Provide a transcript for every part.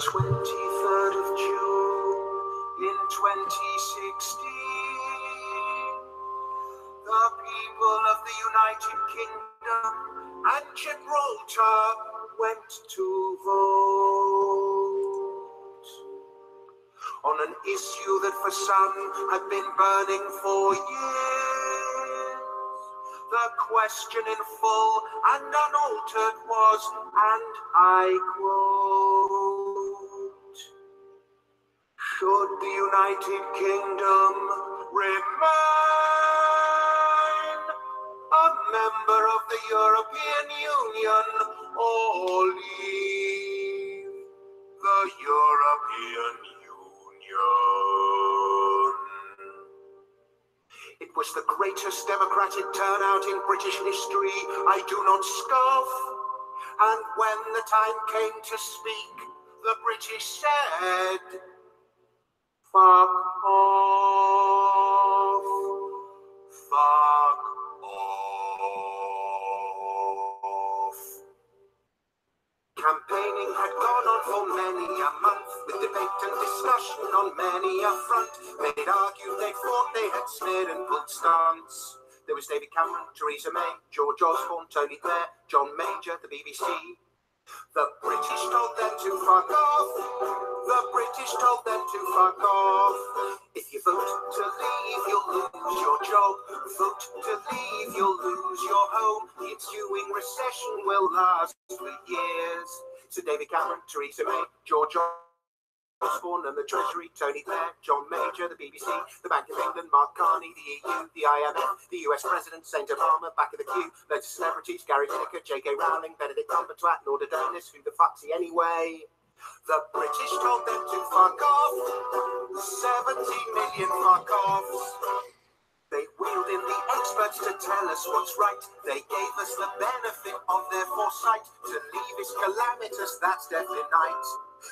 23rd of June in 2016, the people of the United Kingdom and Gibraltar went to vote on an issue that for some had been burning for years. The question in full and unaltered was, and I quote, should the United Kingdom remain a member of the European Union or leave the European Union? It was the greatest democratic turnout in British history, I do not scoff. And when the time came to speak, the British said, fuck off, fuck off. Campaigning had gone on for many a month, with debate and discussion on many a front. They'd argued, they'd fought, they had smeared and pulled stunts. There was David Cameron, Theresa May, George Osborne, Tony Blair, John Major, the BBC. The British told them to fuck off. The British told them to fuck off. If you vote to leave, you'll lose your job. Vote to leave, you'll lose your home. The ensuing recession will last for years. So David Cameron, Theresa May, George Osborne and the Treasury, Tony Blair, John Major, the BBC, the Bank of England, Mark Carney, the EU, the IMF, the US President, St. Obama, back of the queue, loads of celebrities, Gary Lineker, J.K. Rowling, Benedict Cumberbatch, Lord Adonis, who the fuck's he anyway? The British told them to fuck off, 17 million fuck-offs. They wheeled in the experts to tell us what's right. They gave us the benefit of their foresight. To leave is calamitous, that's death in night.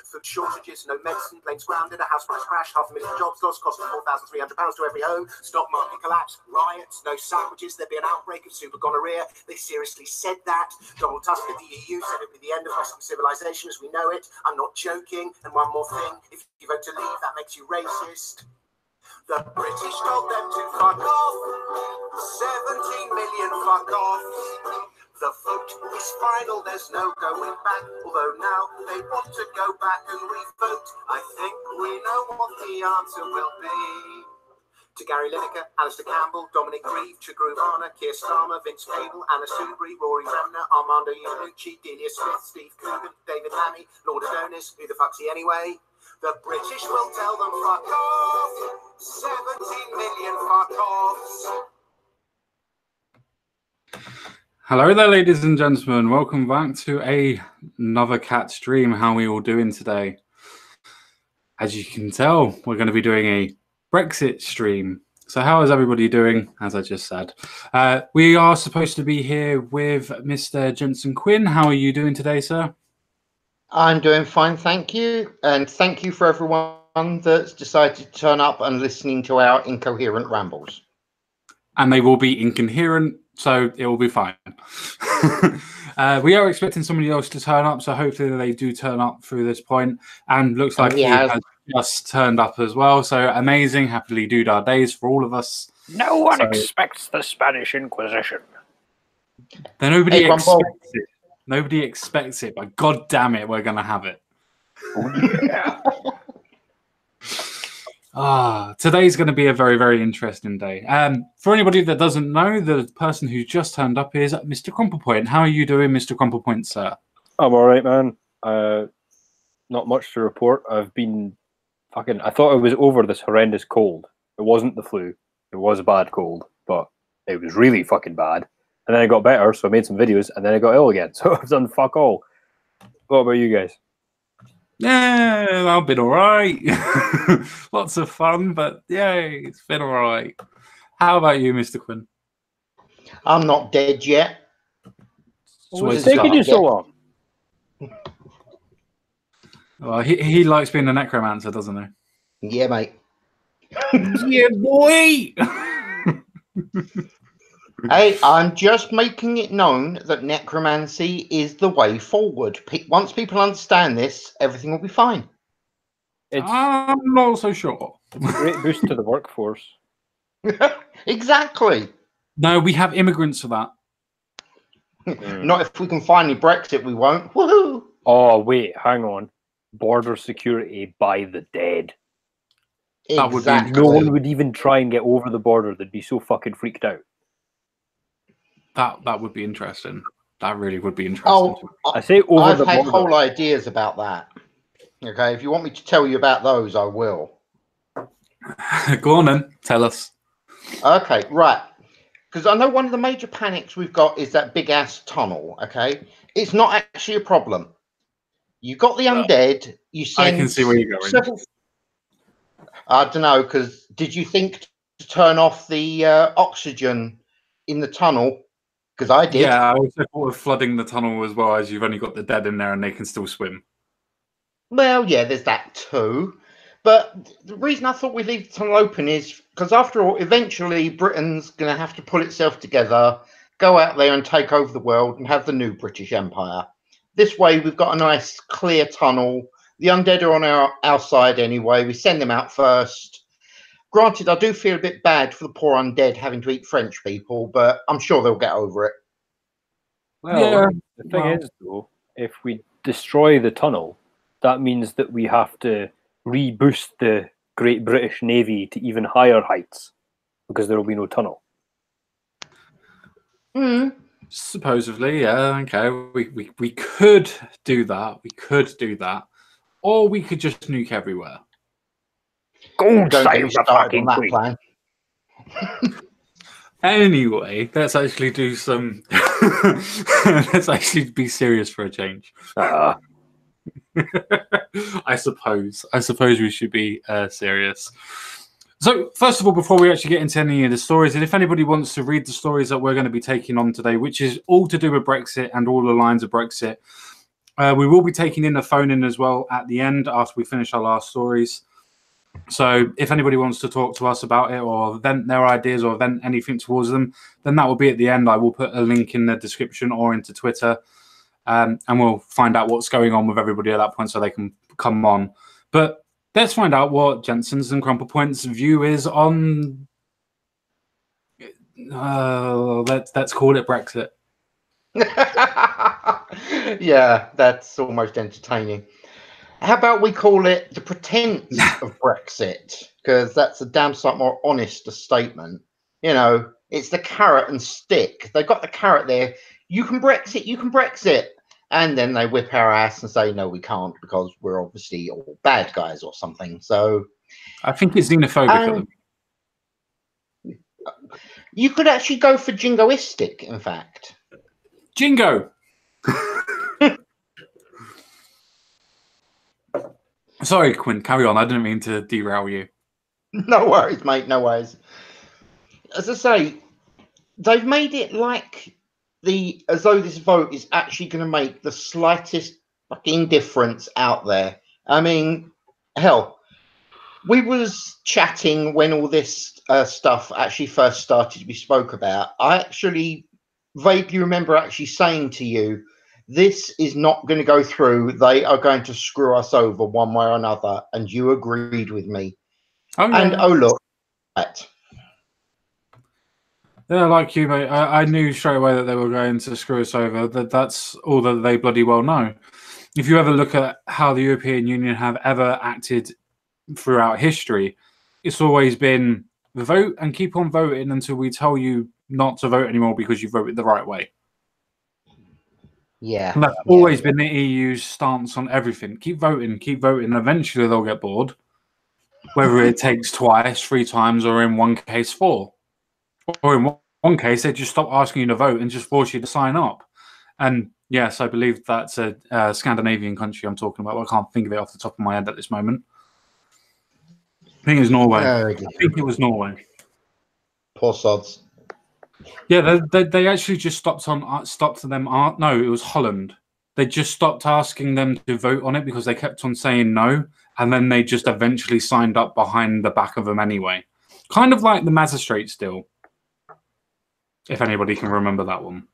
Food shortages, no medicine, planes grounded, a house price crash, 500,000 jobs lost, cost of £4,300 to every home, stock market collapse, riots, no sandwiches, there'd be an outbreak of super gonorrhea. They seriously said that. Donald Tusk at the EU said it would be the end of Western civilization as we know it. I'm not joking. And one more thing, if you vote to leave, that makes you racist. The British told them to fuck off, 17 million fuck-offs. The vote is final, there's no going back. Although now they want to go back and re-vote. I think we know what the answer will be. To Gary Lineker, Alistair Campbell, Dominic Grieve, Chigruvana, Keir Starmer, Vince Cable, Anna Soubry, Rory Remner, Armando Iannucci, Delia Smith, Steve Coogan, David Lammy, Lord Adonis, who the fuck's he anyway? The British will tell them fuck off, 17 million fuck-offs. Hello there, ladies and gentlemen. Welcome back to another cat stream. How are we all doing today? As you can tell, we're going to be doing a Brexit stream. So how is everybody doing, as I just said? We are supposed to be here with Mr. Jenson Quinn. How are you doing today, sir? I'm doing fine, thank you. And thank you for everyone that's decided to turn up and listening to our incoherent rambles. And they will be incoherent, so it will be fine. We are expecting somebody else to turn up, so hopefully they do turn up through this point. And looks like he has just turned up as well. So amazing, happily doodah days for all of us. No one expects the Spanish Inquisition. Then nobody expects it. Nobody expects it, but god damn it, we're going to have it. Yeah. Today's going to be a very, very interesting day. For anybody that doesn't know, the person who just turned up is Mr. Crumplepoint. How are you doing, Mr. Crumplepoint, sir? I'm all right, man. Not much to report. I've been fucking... I thought I was over this horrendous cold. It wasn't the flu. It was a bad cold, but it was really fucking bad. And then I got better, so I made some videos, and then I got ill again. So I've done fuck all. What about you guys? Yeah, I've been all right. Lots of fun, but yay, it's been all right. How about you, Mr. Quinn? I'm not dead yet. What's taking you so long? Well, he likes being a necromancer, doesn't he? Yeah, mate. Yeah, boy! Hey, I'm just making it known that necromancy is the way forward. Once people understand this, everything will be fine. I'm not so sure. It's a great boost to the workforce. Exactly. No, we have immigrants for that. Not if we can finally Brexit, we won't. Woohoo! Oh, wait, hang on. Border security by the dead. That would be Exactly. No one would even try and get over the border. They'd be so fucking freaked out. That would be interesting. That really would be interesting. Oh, I say over I've the had border. whole ideas about that. Okay, if you want me to tell you about those, I will. Go on then, tell us. Okay, right. Because I know one of the major panics we've got is that big ass tunnel. Okay, it's not actually a problem. You got the undead. You send. I can see where you're going. Several, I don't know. Because did you think to turn off the oxygen in the tunnel? Because I did. Yeah, I also thought of flooding the tunnel as well, as you've only got the dead in there and they can still swim. Well, yeah, there's that too. But the reason I thought we'd leave the tunnel open is because, after all, eventually Britain's going to have to pull itself together, go out there and take over the world and have the new British Empire. This way, we've got a nice, clear tunnel. The undead are on our side anyway. We send them out first. Granted, I do feel a bit bad for the poor undead having to eat French people, but I'm sure they'll get over it. Well, Yeah, the thing is, though, if we destroy the tunnel, that means that we have to reboost the Great British Navy to even higher heights because there will be no tunnel. Supposedly, yeah, okay. We could do that. We could do that. Or we could just nuke everywhere. Go Don't get me started on that plan. Anyway, let's actually do some. Let's actually be serious for a change. I suppose we should be serious. So, first of all, before we actually get into any of the stories, and if anybody wants to read the stories that we're going to be taking on today, which is all to do with Brexit and all the lines of Brexit, we will be taking in a phone in as well at the end after we finish our last stories. So if anybody wants to talk to us about it or vent their ideas or vent anything towards them, then that will be at the end. I will put a link in the description or into Twitter, and we'll find out what's going on with everybody at that point so they can come on. But let's find out what Jenson's and Crumple Point's view is on, let's call it Brexit. Yeah, that's almost entertaining. How about we call it the pretense of Brexit? Because that's a damn sight more honest a statement. You know, it's the carrot and stick. They've got the carrot there. You can Brexit, you can Brexit. And then they whip our ass and say, no, we can't because we're obviously all bad guys or something. So I think it's xenophobic of them. You could actually go for jingoistic, in fact. Jingo! Sorry, Quinn, carry on. I didn't mean to derail you. No worries, mate, no worries. As I say, they've made it like as though this vote is actually going to make the slightest fucking difference out there. I mean, hell, we was chatting when all this stuff actually first started to be spoke about. I actually vaguely remember actually saying to you, this is not going to go through. They are going to screw us over one way or another. And you agreed with me. Oh, yeah. And oh, look. Yeah, like you, mate. I knew straight away that they were going to screw us over. That's all that they bloody well know. If you ever look at how the European Union have ever acted throughout history, it's always been vote and keep on voting until we tell you not to vote anymore because you voted the right way. Yeah. And that's always been the EU's stance on everything. Keep voting, and eventually they'll get bored. Whether it takes twice, 3 times, or in one case 4. Or in one case, they just stop asking you to vote and just force you to sign up. And yes, I believe that's a Scandinavian country I'm talking about. I can't think of it off the top of my head at this moment. I think it's Norway. I think it was Norway. Poor sods. Yeah, they actually just stopped them. No, it was Holland. They just stopped asking them to vote on it because they kept on saying no, and then they just eventually signed up behind the back of them anyway. Kind of like the magistrates still. if anybody can remember that one.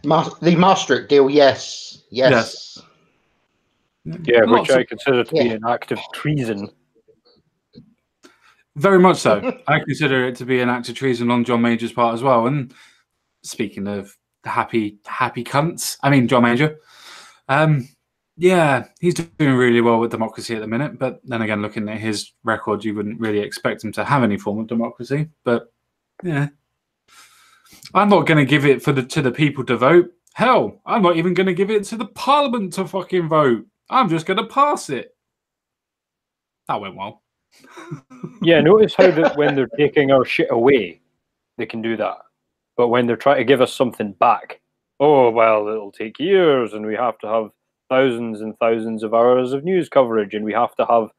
The Maastricht deal, yes. Yes. Yeah, which I consider to be an act of treason. Very much so. I consider it to be an act of treason on John Major's part as well. And speaking of happy cunts, I mean John Major. Yeah, he's doing really well with democracy at the minute. But then again, looking at his record, you wouldn't really expect him to have any form of democracy. But yeah, I'm not going to give it to the people to vote. Hell, I'm not even going to give it to the Parliament to fucking vote. I'm just going to pass it. That went well. Yeah, notice how that when they're taking our shit away, they can do that. But when they're trying to give us something back, oh, well, it'll take years, and we have to have thousands and thousands of hours of news coverage, and we have to have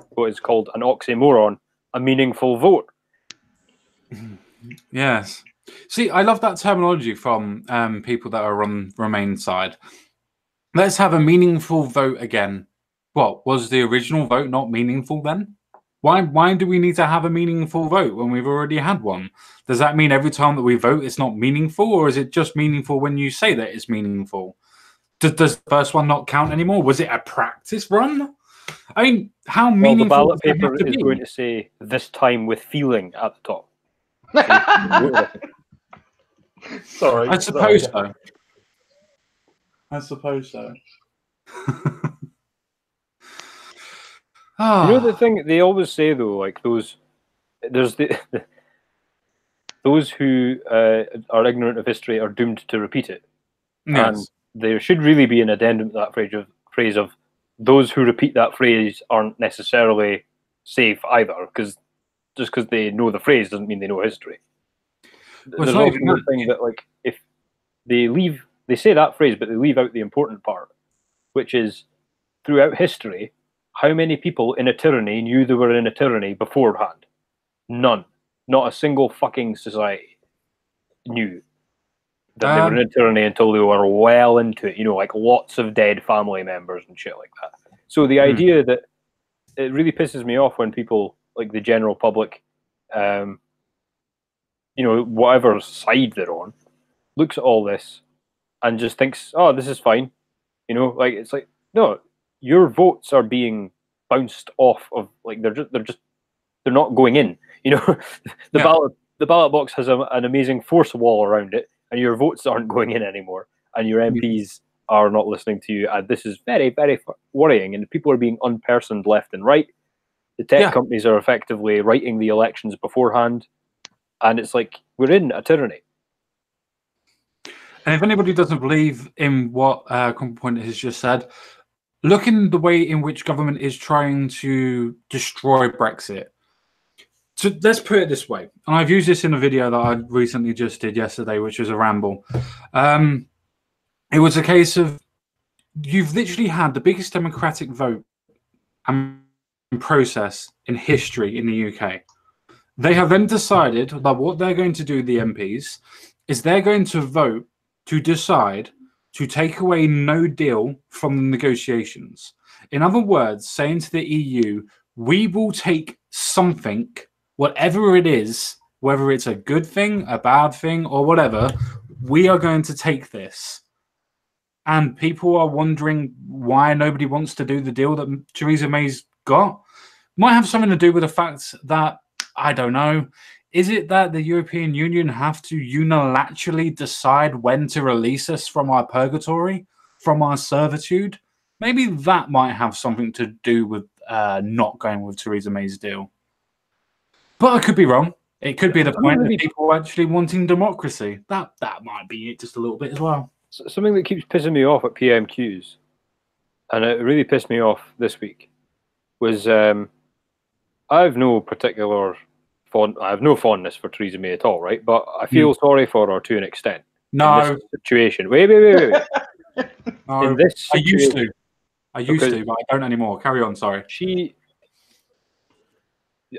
what is called an oxymoron, a meaningful vote. Yes. See, I love that terminology from people that are on Remain's side. Let's have a meaningful vote again. What, was the original vote not meaningful then? Why do we need to have a meaningful vote when we've already had one? Does that mean every time that we vote it's not meaningful, or is it just meaningful when you say that it's meaningful? Does the first one not count anymore? Was it a practice run? I mean, how meaningful? The ballot paper is going to say "this time with feeling" at the top. Sorry. I suppose so. I suppose so. You know the thing they always say though, like those who are ignorant of history are doomed to repeat it. Yes. And there should really be an addendum to that phrase of those who repeat that phrase aren't necessarily safe either, because just because they know the phrase doesn't mean they know history. There's also the thing that, like, if they say that phrase, but they leave out the important part, which is throughout history, how many people in a tyranny knew they were in a tyranny beforehand? None. Not a single fucking society knew that they were in a tyranny until they were well into it. You know, like lots of dead family members and shit like that. So the idea that it really pisses me off when people, like the general public, you know, whatever side they're on, looks at all this and just thinks, oh, this is fine. You know, like, it's like, no, your votes are being bounced off of, like, they're not going in. You know, the ballot box has an amazing force wall around it, and your votes aren't going in anymore, and your MPs are not listening to you, and this is very, very worrying. And people are being unpersoned left and right. The tech companies are effectively writing the elections beforehand, and it's like we're in a tyranny. And if anybody doesn't believe in what CompuPoint has just said, look in the way in which government is trying to destroy Brexit. So let's put it this way, and I've used this in a video that I recently just did yesterday, which was a ramble. It was a case of you've literally had the biggest democratic vote and process in history in the UK. They have then decided that what they're going to do, the MPs, is they're going to vote to decide to take away no deal from the negotiations. In other words, saying to the EU, we will take something, whatever it is, whether it's a good thing, a bad thing, or whatever, we are going to take this. And people are wondering why nobody wants to do the deal that Theresa May's got. Might have something to do with the fact that, I don't know, is it that the European Union have to unilaterally decide when to release us from our purgatory, from our servitude? Maybe that might have something to do with not going with Theresa May's deal. But I could be wrong. It could be the point of people actually wanting democracy. That might be it just a little bit as well. Something that keeps pissing me off at PMQs, and it really pissed me off this week, was I have no fondness for Theresa May at all, right? But I feel sorry for her to an extent. No. In this situation. Wait. No, in this situation, I used to, but I don't anymore. Carry on, sorry.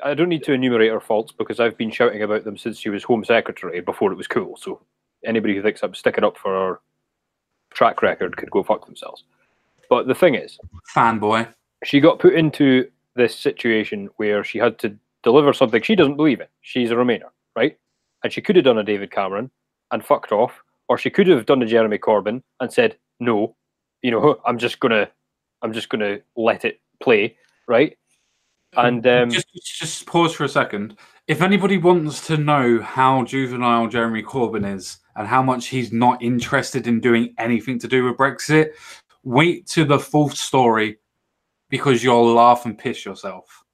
I don't need to enumerate her faults because I've been shouting about them since she was Home Secretary before it was cool. So anybody who thinks I'm sticking up for her track record could go fuck themselves. But the thing is, fanboy, she got put into this situation where she had to deliver something she doesn't believe in. She's a Remainer, right? and she could have done a David Cameron and fucked off, or she could have done a Jeremy Corbyn and said, no, you know, I'm just gonna let it play, right? And just pause for a second. If anybody wants to know how juvenile Jeremy Corbyn is and how much he's not interested in doing anything to do with Brexit, wait to the full story, because you'll laugh and piss yourself.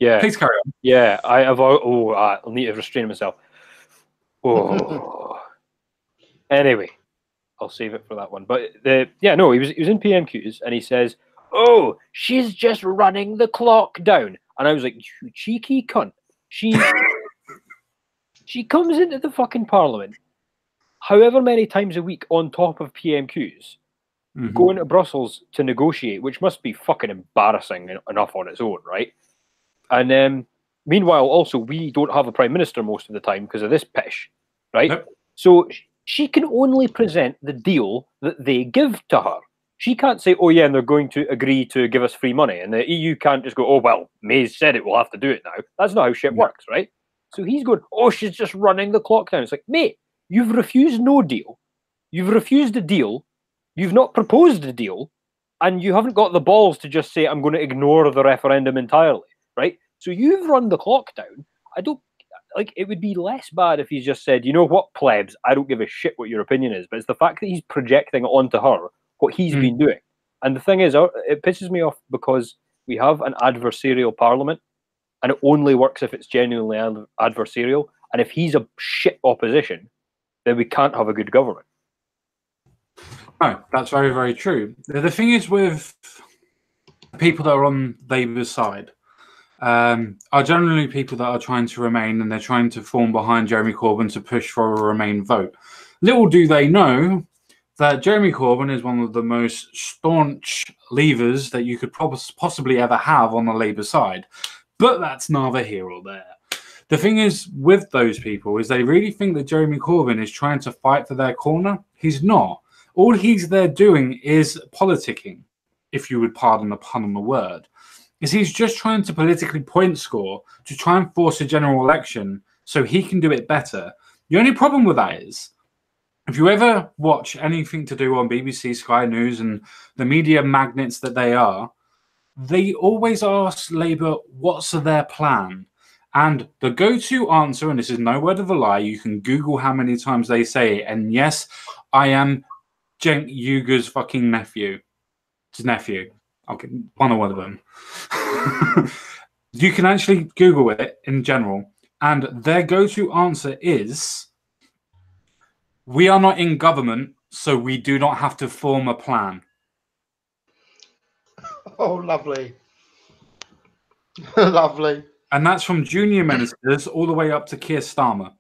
yeah, Please carry on. yeah, I'll need to restrain myself. Oh, anyway, I'll save it for that one. But he was in PMQs and he says, "Oh, she's just running the clock down," and I was like, "You cheeky cunt." She comes into the fucking parliament however many times a week on top of PMQs, going to Brussels to negotiate, which must be fucking embarrassing enough on its own, right? And meanwhile, also, we don't have a prime minister most of the time because of this pish, right? Yep. So she can only present the deal that they give to her. She can't say, oh, yeah, and they're going to agree to give us free money. And the EU can't just go, oh, well, May's said it, we'll have to do it now. That's not how shit works, right? So he's going, oh, she's just running the clock down. It's like, mate, you've refused no deal. You've refused a deal. You've not proposed a deal. And you haven't got the balls to just say, I'm going to ignore the referendum entirely, right? So you've run the clock down. It would be less bad if he's just said, you know what, plebs, I don't give a shit what your opinion is. But it's the fact that he's projecting it onto her what he's been doing. And the thing is, it pisses me off because we have an adversarial parliament and it only works if it's genuinely adversarial. And if he's a shit opposition, then we can't have a good government. No, that's very, very true. The thing is with people that are on Labour's side are generally people that are trying to Remain, and they're trying to form behind Jeremy Corbyn to push for a Remain vote. Little do they know that Jeremy Corbyn is one of the most staunch leavers that you could possibly ever have on the Labour side. But that's neither here or there. The thing is with those people is they really think that Jeremy Corbyn is trying to fight for their corner. He's not. All he's there doing is politicking, if you would pardon the pun on the word. Is he's just trying to politically point score to try and force a general election so he can do it better. The only problem with that is, if you ever watch anything to do on BBC, Sky News, and the media magnets that they are, they always ask Labour, what's their plan? And the go-to answer, and this is no word of a lie, you can Google how many times they say it, and yes, I am Cenk Uyghur's fucking nephew. His nephew. Okay, one of them. You can actually Google it in general, and their go-to answer is, we are not in government, so we do not have to form a plan. Oh, lovely. Lovely. And that's from junior ministers all the way up to Keir Starmer,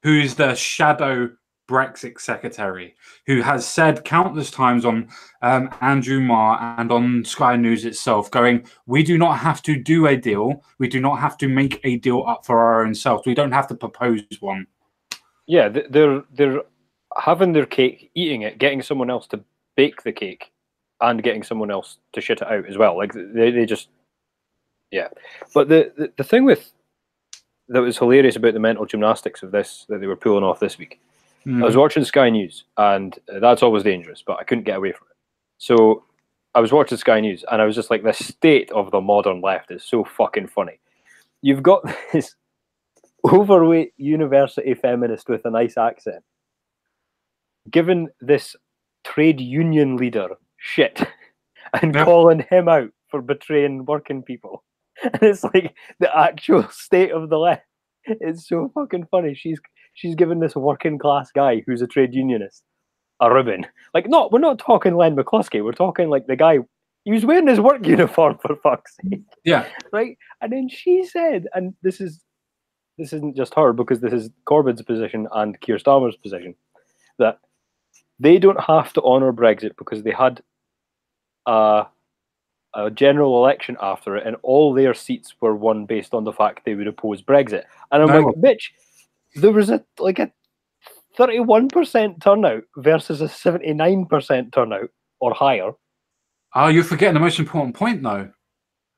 who is the shadow Brexit secretary, who has said countless times on Andrew Marr and on Sky News itself, going, we do not have to do a deal. We do not have to make a deal up for our own selves. We don't have to propose one. Yeah, they're having their cake, eating it, getting someone else to bake the cake, and getting someone else to shit it out as well. Like they just, yeah. But the thing that was hilarious about the mental gymnastics of this that they were pulling off this week. I was watching Sky News, and that's always dangerous, but I couldn't get away from it. So I was watching Sky News, and I was just like, the state of the modern left is so fucking funny. You've got this overweight university feminist with a nice accent giving this trade union leader shit and calling him out for betraying working people. And it's like the actual state of the left. It's so fucking funny. She's given this working class guy who's a trade unionist a ribbon. Like, no, we're not talking Len McCluskey. We're talking like the guy, he was wearing his work uniform, for fuck's sake. Yeah. Right? And then she said, and this isn't just her, because this is Corbyn's position and Keir Starmer's position, that they don't have to honour Brexit because they had a general election after it, and all their seats were won based on the fact they would oppose Brexit. And I'm like, bitch, there was a 31% turnout versus a 79% turnout or higher. Oh, you're forgetting the most important point, though.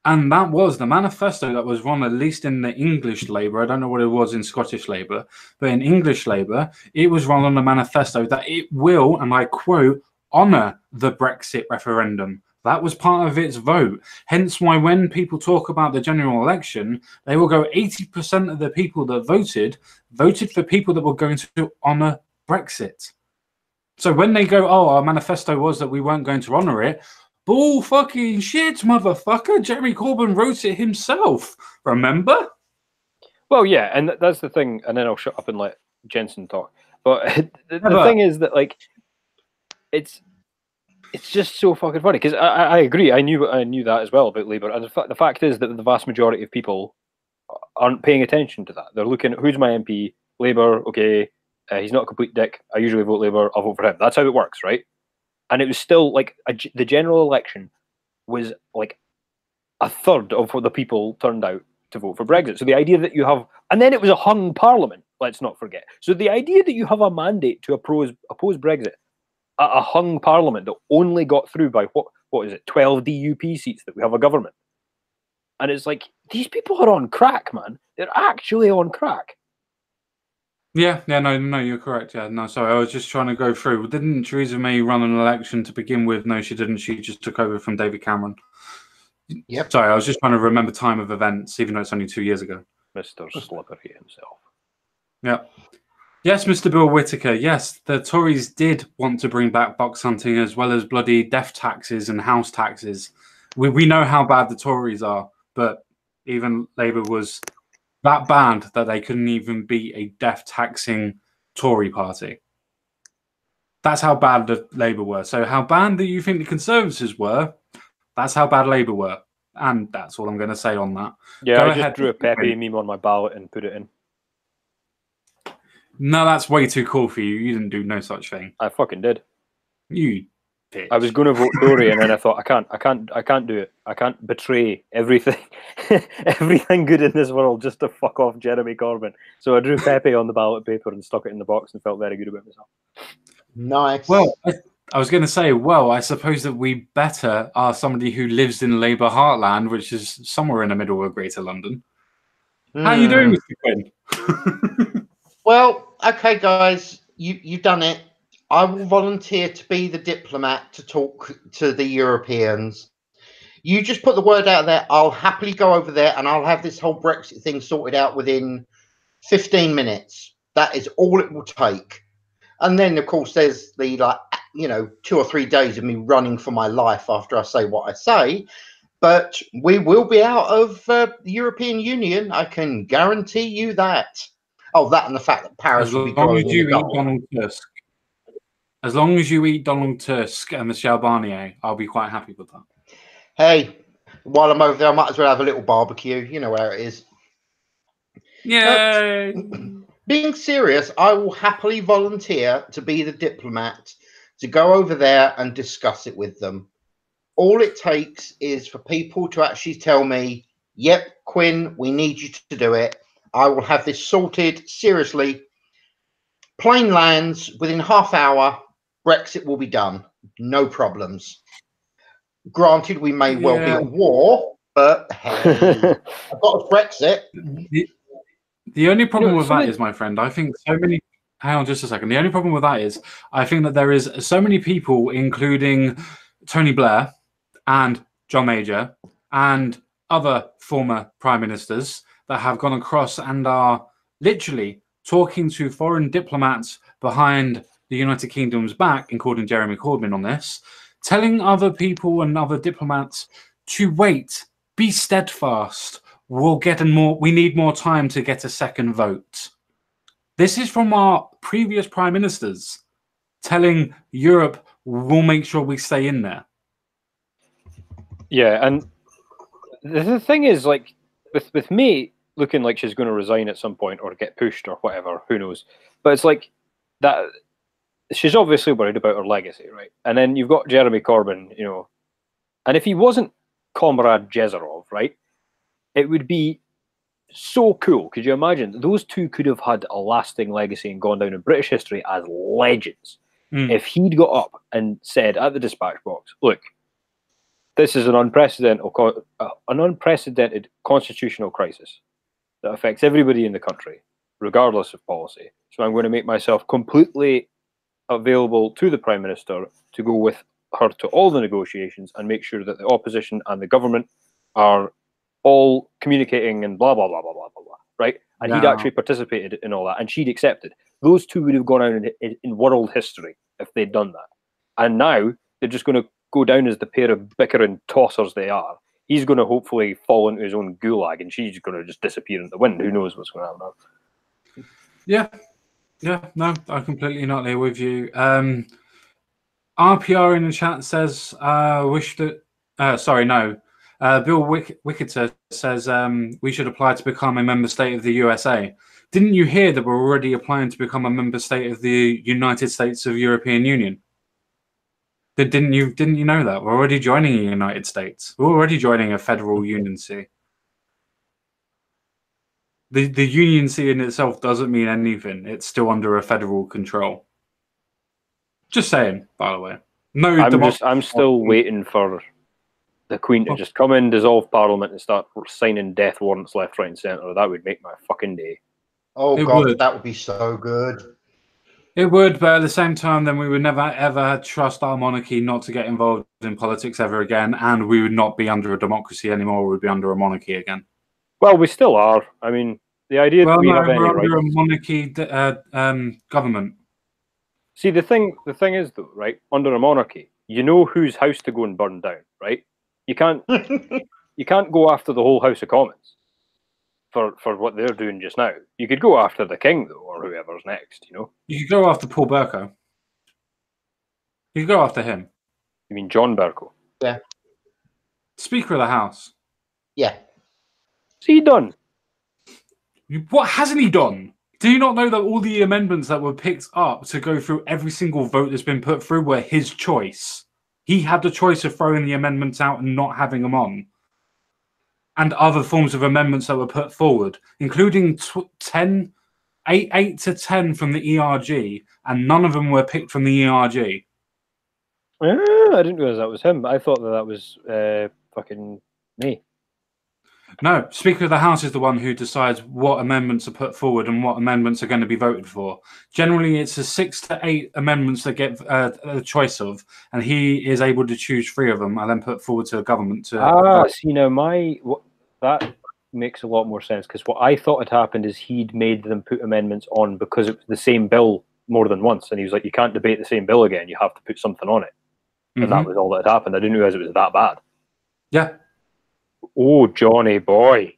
And that was the manifesto that was run, at least in the English Labour. I don't know what it was in Scottish Labour, but in English Labour, it was run on the manifesto that it will, and I quote, honour the Brexit referendum. That was part of its vote. Hence why when people talk about the general election, they will go 80% of the people that voted for people that were going to honour Brexit. So when they go, oh, our manifesto was that we weren't going to honour it, bull fucking shit, motherfucker. Jeremy Corbyn wrote it himself. Remember? Well, yeah, and that's the thing. And then I'll shut up and let Jensen talk. But the thing is that, like, it's just so fucking funny because I agree. I knew that as well about Labour. And the fact is that the vast majority of people aren't paying attention to that. They're looking at who's my MP. Labour, okay. He's not a complete dick. I usually vote Labour. I'll vote for him. That's how it works, right? And it was still like the general election was like a third of what the people turned out to vote for Brexit. So the idea that you have, and then it was a hung parliament, let's not forget. So the idea that you have a mandate to oppose Brexit, a hung parliament that only got through by what is it, 12 DUP seats that we have a government. And it's like, these people are on crack, man. They're actually on crack. Yeah, no, you're correct. Yeah, no, sorry, I was just trying to go through. Didn't Theresa May run an election to begin with? No, she didn't. She just took over from David Cameron. Yep. Sorry, I was just trying to remember time of events, even though it's only 2 years ago. Mr. Slippery himself. Yeah. Yes, Mr. Bill Whittaker. Yes, the Tories did want to bring back box hunting as well as bloody death taxes and house taxes. We know how bad the Tories are, but even Labour was that bad that they couldn't even be a death taxing Tory party. That's how bad the Labour were. So how bad do you think the Conservatives were? That's how bad Labour were. And that's all I'm going to say on that. Yeah, Go I ahead. just drew a Pepe meme on my ballot and put it in. No, that's way too cool for you. You didn't do no such thing. I fucking did. You bitch. I was going to vote Tory, and then I thought, I can't do it. I can't betray everything, everything good in this world just to fuck off Jeremy Corbyn. So I drew Pepe on the ballot paper and stuck it in the box and felt very good about myself. Nice. Well, I was going to say, well, I suppose that we better are somebody who lives in Labour heartland, which is somewhere in the middle of Greater London. How are you doing, Mr. Quinn? Well, okay, guys, you've done it. I will volunteer to be the diplomat to talk to the Europeans. You just put the word out there. I'll happily go over there and I'll have this whole Brexit thing sorted out within 15 minutes. That is all it will take. And then, of course, there's the 2 or 3 days of me running for my life after I say what I say. But we will be out of the European Union. I can guarantee you that. Oh, that and the fact that Paris will be growing in the gold. Donald Tusk. As long as you eat Donald Tusk and Michel Barnier, I'll be quite happy with that. Hey, while I'm over there, I might as well have a little barbecue. You know where it is. Yay! Being serious, I will happily volunteer to be the diplomat to go over there and discuss it with them. All it takes is for people to actually tell me, yep, Quinn, we need you to do it. I will have this sorted. Seriously, plane lands within half hour. Brexit will be done. No problems. Granted, we may well be at war, but hey, I've got a Brexit. The only problem with that is, my friend, I think so many... Hang on just a second. The only problem with that is I think that there is so many people, including Tony Blair and John Major and other former prime ministers, that have gone across and are literally talking to foreign diplomats behind the United Kingdom's back, including Jeremy Corbyn on this, telling other people and other diplomats to wait, be steadfast. We need more time to get a second vote. This is from our previous prime ministers telling Europe, we'll make sure we stay in there. Yeah, and the thing is, like, with May looking like she's going to resign at some point or get pushed or whatever, who knows? But it's like that. She's obviously worried about her legacy, right? And then you've got Jeremy Corbyn, and if he wasn't Comrade Jezerov, right, it would be so cool. Could you imagine? Those two could have had a lasting legacy and gone down in British history as legends. If he'd got up and said at the dispatch box, look, this is an unprecedented constitutional crisis that affects everybody in the country, regardless of policy. So I'm going to make myself completely available to the Prime Minister to go with her to all the negotiations and make sure that the opposition and the government are all communicating and blah, blah, blah, blah, blah, blah, blah, right? And he'd actually participated in all that, and she'd accepted. Those two would have gone out in world history if they'd done that. And now they're just going to go down as the pair of bickering tossers they are. He's going to hopefully fall into his own gulag, and she's going to just disappear in the wind. Who knows what's going to happen now? Yeah, no, I'm completely not there with you. RPR in the chat says, Bill Wicketer says we should apply to become a member state of the USA. Didn't you hear that we're already applying to become a member state of the United States of European Union? Didn't you know that? We're already joining the United States. We're already joining a federal union-sea. The union-sea in itself doesn't mean anything. It's still under a federal control. Just saying, by the way. No, I'm still waiting for the Queen to just come in, dissolve Parliament, and start signing death warrants left, right, and centre. That would make my fucking day. Oh, God, that would be so good. It would, but at the same time, then we would never, ever trust our monarchy not to get involved in politics ever again, and we would not be under a democracy anymore. We would be under a monarchy again. Well, we still are. I mean, the idea that we have any we're under rights... a monarchy government. See, the thing is, though, right, under a monarchy, you know whose house to go and burn down, right? You can't go after the whole House of Commons for what they're doing just now. You could go after the king, though, or whoever's next, you know? You could go after Paul Bercow. You could go after him. You mean John Bercow? Yeah. Speaker of the House. Yeah. What's he done? What hasn't he done? Do you not know that all the amendments that were picked up to go through every single vote that's been put through were his choice? He had the choice of throwing the amendments out and not having them on. And other forms of amendments that were put forward, including 8 to 10 from the ERG, and none of them were picked from the ERG. I didn't realise that was him. I thought that was fucking me. No, Speaker of the House is the one who decides what amendments are put forward and what amendments are going to be voted for. Generally, it's a 6 to 8 amendments that get a choice of, and he is able to choose 3 of them and then put forward to the government to vote. See, now that makes a lot more sense, because what I thought had happened is he'd made them put amendments on because it was the same bill more than once, and he was like, you can't debate the same bill again, you have to put something on it. And that was all that had happened. I didn't realise it was that bad. Yeah. Oh, Johnny boy,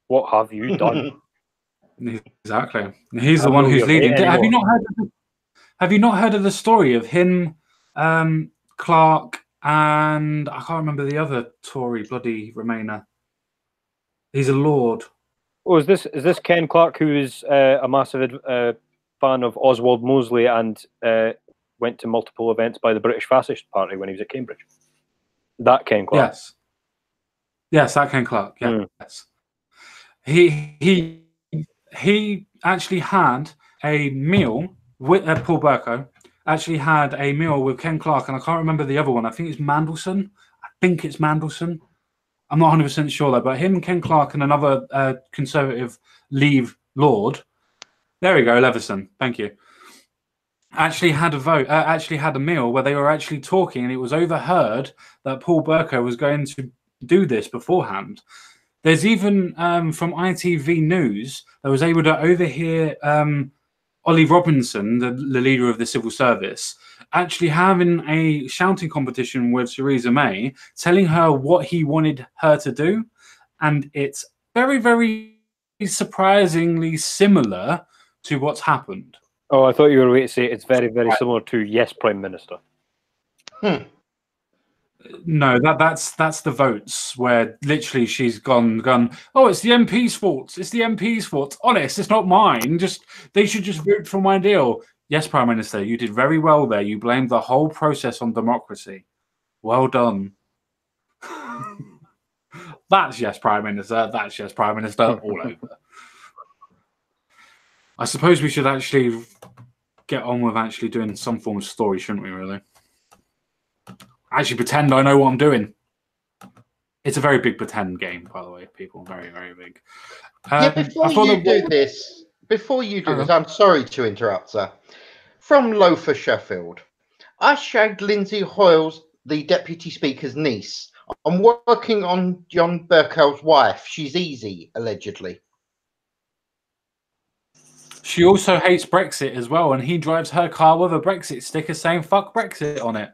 what have you done? Exactly. He's the one who's leading. Have you not heard of the story of him, Clark, and I can't remember the other Tory bloody Remainer. He's a lord. Oh, is this Ken Clark, who is a massive fan of Oswald Mosley and went to multiple events by the British Fascist Party when he was at Cambridge? That Ken Clark. Yes, that Ken Clark. Yeah. Yes. He actually had a meal with Paul Bercow. Actually had a meal with Ken Clark, and I can't remember the other one. I think it's Mandelson. I'm not 100% sure though. But him, and Ken Clark, and another Conservative Leave Lord. There we go, Leveson. Thank you. Actually had a meal where they were actually talking, and it was overheard that Paul Bercow was going to do this beforehand. There's even from ITV News that was able to overhear Ollie Robinson, the leader of the civil service, actually having a shouting competition with Theresa May, telling her what he wanted her to do, and it's very, very surprisingly similar to what's happened. Oh, I thought you were going to say it's very, very similar to Yes, Prime Minister. No, that's the votes where literally she's gone. Oh, it's the MP's fault. It's the MP's fault. Honest, it's not mine. They should just vote for my deal. Yes, Prime Minister, you did very well there. You blamed the whole process on democracy. Well done. That's Yes, Prime Minister. That's Yes, Prime Minister all over. I suppose we should actually get on with actually doing some form of story, shouldn't we, really? Actually pretend I know what I'm doing. It's a very big pretend game, by the way, people. Very, very big. Yeah, before you do this, I'm sorry to interrupt, sir. From Loafer Sheffield, I shagged Lindsay Hoyles, the Deputy Speaker's niece. I'm working on John Berkel's wife. She's easy, allegedly. She also hates Brexit as well, and he drives her car with a Brexit sticker saying "fuck Brexit" on it.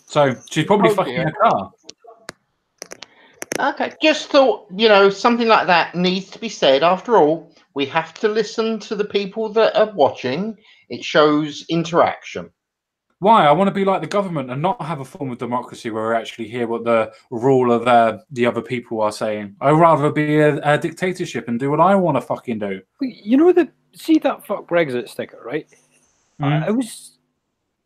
So she's probably fucking her car. Okay, just thought, something like that needs to be said. After all, we have to listen to the people that are watching. It shows interaction. Why? I want to be like the government and not have a form of democracy where we actually hear what the rule of the other people are saying. I'd rather be a dictatorship and do what I want to fucking do. See that "fuck Brexit" sticker, right?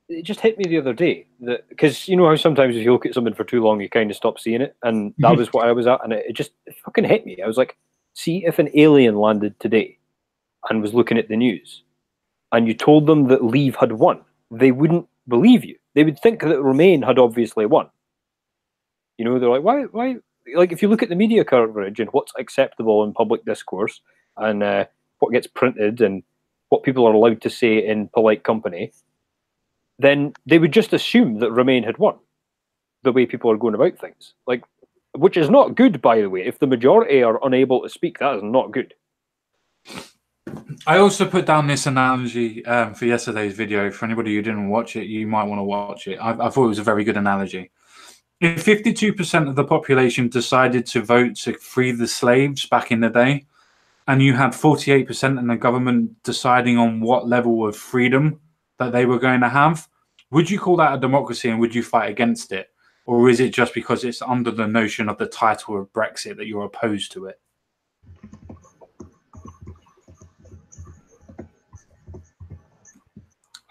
It just hit me the other day that, because you know how sometimes if you look at something for too long, you kind of stop seeing it, and that was what I was at, and it fucking hit me. I was like, see, if an alien landed today and was looking at the news, and you told them that Leave had won, they wouldn't believe you. They would think that Remain had obviously won. They're like, why? Like, if you look at the media coverage and what's acceptable in public discourse, and what gets printed, and what people are allowed to say in polite company, then they would just assume that Remain had won, the way people are going about things. Like, which is not good, by the way. If the majority are unable to speak, that is not good. I also put down this analogy for yesterday's video. For anybody who didn't watch it, you might want to watch it. I thought it was a very good analogy. If 52% of the population decided to vote to free the slaves back in the day, and you had 48% in the government deciding on what level of freedom that they were going to have, would you call that a democracy and would you fight against it? Or is it just because it's under the notion of the title of Brexit that you're opposed to it?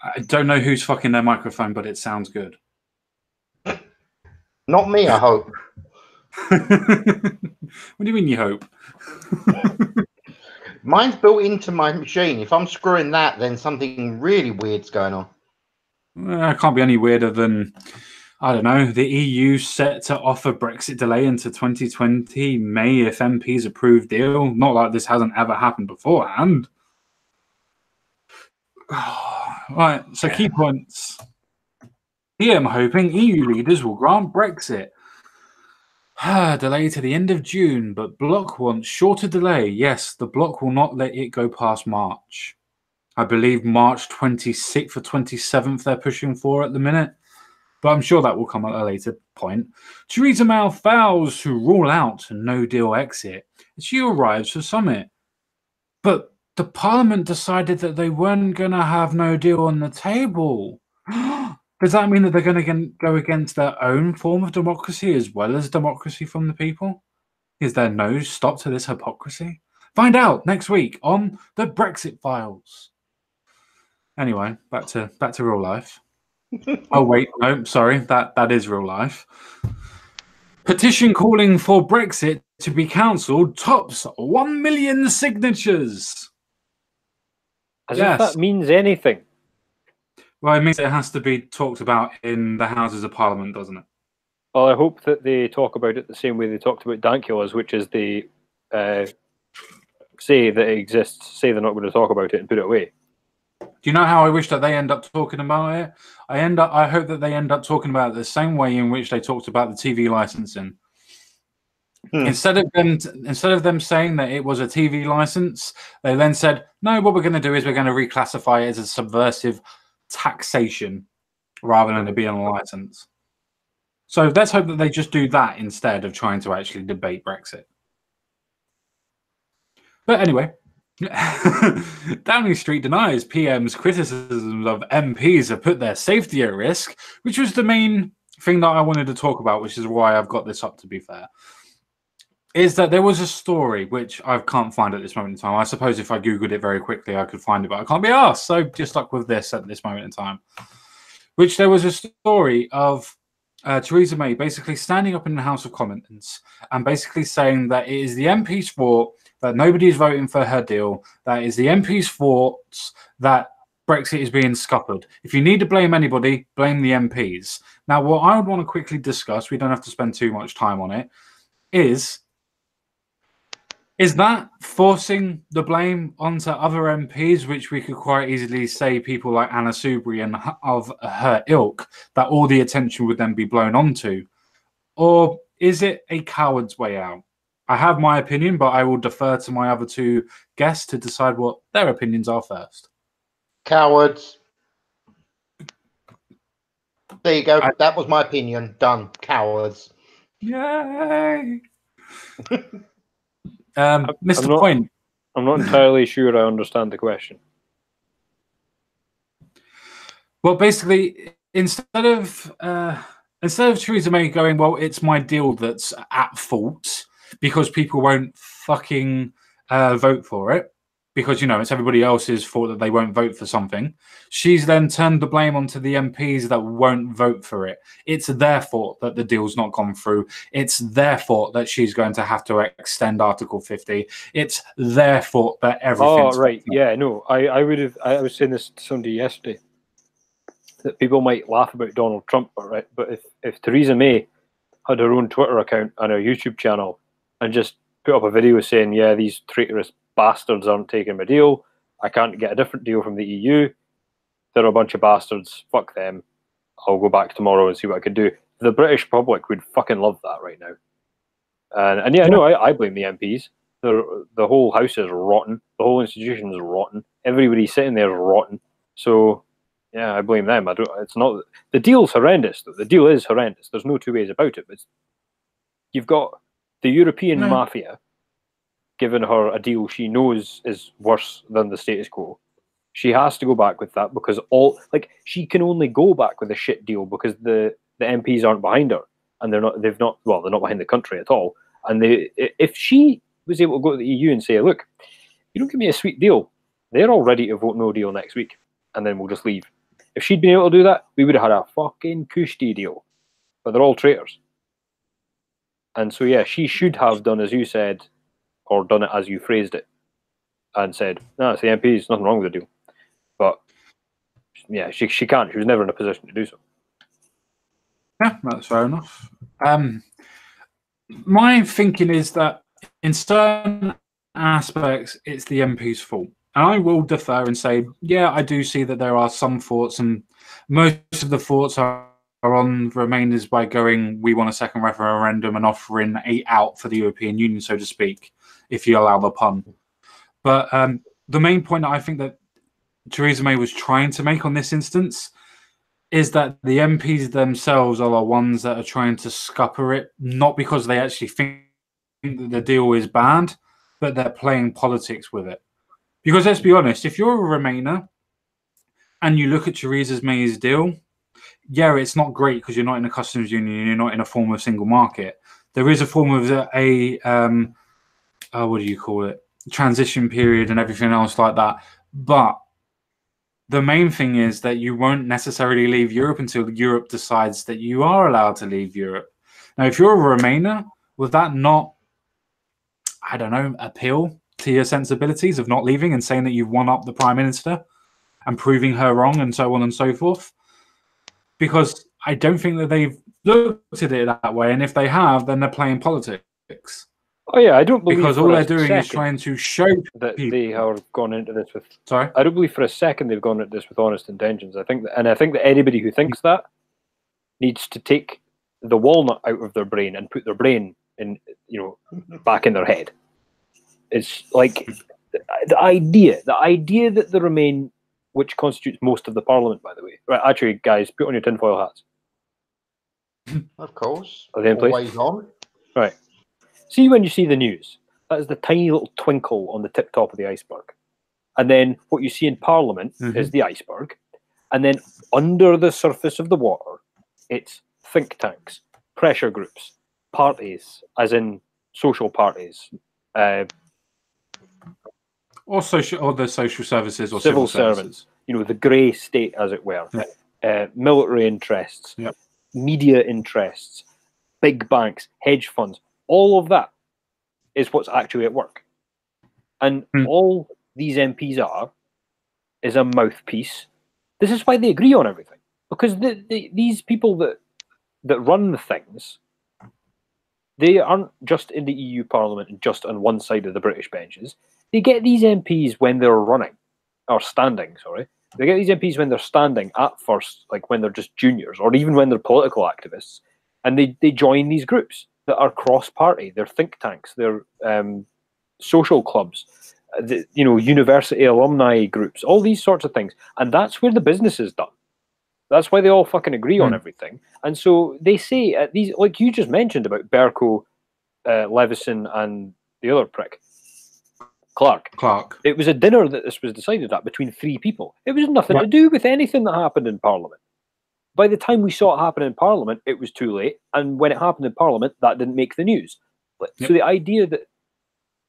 I don't know who's fucking their microphone, but it sounds good. Not me, I hope. What do you mean you hope? Mine's built into my machine. If I'm screwing that, then something really weird's going on. It can't be any weirder than, I don't know, the EU set to offer Brexit delay into 2020 May if MPs approve deal. Not like this hasn't ever happened beforehand. Right, so key points. Here I'm hoping EU leaders will grant Brexit. Delay to the end of June, but Bloc wants shorter delay. Yes, the Bloc will not let it go past March. I believe March 26th or 27th they're pushing for at the minute. But I'm sure that will come at a later point. Theresa May vows to rule out a no-deal exit as she arrives for summit. But the Parliament decided that they weren't going to have no deal on the table. Does that mean that they're going to go against their own form of democracy as well as democracy from the people? Is there no stop to this hypocrisy? Find out next week on the Brexit Files. Anyway, back to real life. Oh wait, no, sorry, that is real life. Petition calling for Brexit to be cancelled tops 1 million signatures. As if that means anything. Well, it means it has to be talked about in the Houses of Parliament, doesn't it? Well, I hope that they talk about it the same way they talked about Dankulas, which is they say that it exists, say they're not going to talk about it, and put it away. Do you know how I wish that they end up talking about it? I hope that they end up talking about it the same way in which they talked about the TV licensing. Instead of them saying that it was a TV license, they then said, no, what we're going to do is we're going to reclassify it as a subversive taxation rather than it being a license. So let's hope that they just do that instead of trying to actually debate Brexit. But anyway, Downing Street denies PM's criticisms of MPs have put their safety at risk, which was the main thing that I wanted to talk about, which is why I've got this up, to be fair. Is that there was a story, which I can't find at this moment in time. I suppose if I Googled it very quickly, I could find it, but I can't be asked. So just stuck with this at this moment in time. Which there was a story of Theresa May basically standing up in the House of Commons and basically saying that it is the MP's fault that nobody is voting for her deal, that it is the MP's fault that Brexit is being scuppered. If you need to blame anybody, blame the MPs. Now, what I would want to quickly discuss, we don't have to spend too much time on it, is that forcing the blame onto other MPs, which we could quite easily say people like Anna Soubry and of her ilk, that all the attention would then be blown onto? Or is it a coward's way out? I have my opinion, but I will defer to my other two guests to decide what their opinions are first. Cowards. There you go. That was my opinion. Done. Cowards. Yay! Mr. Point. I'm not entirely sure I understand the question. Well, basically, instead of Theresa May going, well, it's my deal that's at fault because people won't fucking vote for it, because, you know, it's everybody else's fault that they won't vote for something. She's then turned the blame onto the MPs that won't vote for it. It's their fault that the deal's not gone through. It's their fault that she's going to have to extend Article 50. It's their fault that everything's... Oh, right. Yeah, no. I was saying this to somebody yesterday, that people might laugh about Donald Trump, right? But if Theresa May had her own Twitter account and a YouTube channel and just put up a video saying, yeah, these traitorous bastards aren't taking my deal, I can't get a different deal from the EU, they're a bunch of bastards, fuck them, I'll go back tomorrow and see what I can do, the British public would fucking love that right now. And yeah, no, I blame the MPs. The whole house is rotten, the whole institution is rotten, everybody sitting there is rotten, so yeah, I blame them. It's not, the deal's horrendous though. The deal is horrendous, there's no two ways about it, but you've got the European mafia giving her a deal she knows is worse than the status quo. She has to go back with that because she can only go back with a shit deal because the MPs aren't behind her, and they're not behind the country at all. And if she was able to go to the EU and say, look, you don't give me a sweet deal, they're all ready to vote no deal next week, and then we'll just leave. If she'd been able to do that, we would have had a fucking cushy deal. But they're all traitors. And so yeah, she should have done as you said, or done it as you phrased it, and said, no, it's the MPs, nothing wrong with the deal. But yeah, she can't. She was never in a position to do so. Yeah, that's fair enough. My thinking is that in certain aspects, it's the MP's fault. And I will defer and say, yeah, I do see that there are some thoughts, and most of the thoughts are on Remainers by going, we want a second referendum and offering a out for the European Union, so to speak, if you allow the pun. But the main point that I think that Theresa May was trying to make on this instance is that the MPs themselves are the ones that are trying to scupper it, not because they actually think that the deal is bad, but they're playing politics with it. Because let's be honest, if you're a Remainer and you look at Theresa May's deal, yeah, it's not great because you're not in a customs union, you're not in a form of single market. There is a form of what do you call it? Transition period and everything else like that. But the main thing is that you won't necessarily leave Europe until Europe decides that you are allowed to leave Europe. Now, if you're a Remainer, would that not, I don't know, appeal to your sensibilities of not leaving and saying that you've won up the Prime Minister and proving her wrong and so on and so forth? Because I don't think that they've looked at it that way. And if they have, then they're playing politics. Oh yeah, I don't believe because all they're doing is trying to show that people. They have gone into this with. Sorry, I don't believe for a second they've gone into this with honest intentions. I think that anybody who thinks that needs to take the walnut out of their brain and put their brain in, back in their head. It's like the idea that the Remain, which constitutes most of the Parliament, by the way. Right, actually, guys, put on your tinfoil hats. Of course, are they in place? Always on. Right. See, when you see the news, that is the tiny little twinkle on the tip top of the iceberg. And then what you see in Parliament is the iceberg. And then under the surface of the water, it's think tanks, pressure groups, parties, as in social parties. Or the social services or civil servants. The grey state, as it were. Yeah. Military interests, media interests, big banks, hedge funds. All of that is what's actually at work. And all these MPs are is a mouthpiece. This is why they agree on everything. Because these people that run the things They aren't just in the EU Parliament and just on one side of the British benches. They get these MPs when they're running, or standing, sorry. They get these MPs when they're standing at first, like when they're just juniors, or even when they're political activists, and they join these groups that are cross-party. They're think tanks, they're social clubs, university alumni groups, all these sorts of things. And that's where the business is done. That's why they all fucking agree on everything. And so they say at these, like you just mentioned about Berko, Levison, and the other prick, Clark. It was a dinner that this was decided at between 3 people. It was nothing to do with anything that happened in Parliament. By the time we saw it happen in Parliament, it was too late. And when it happened in Parliament, that didn't make the news. So the idea that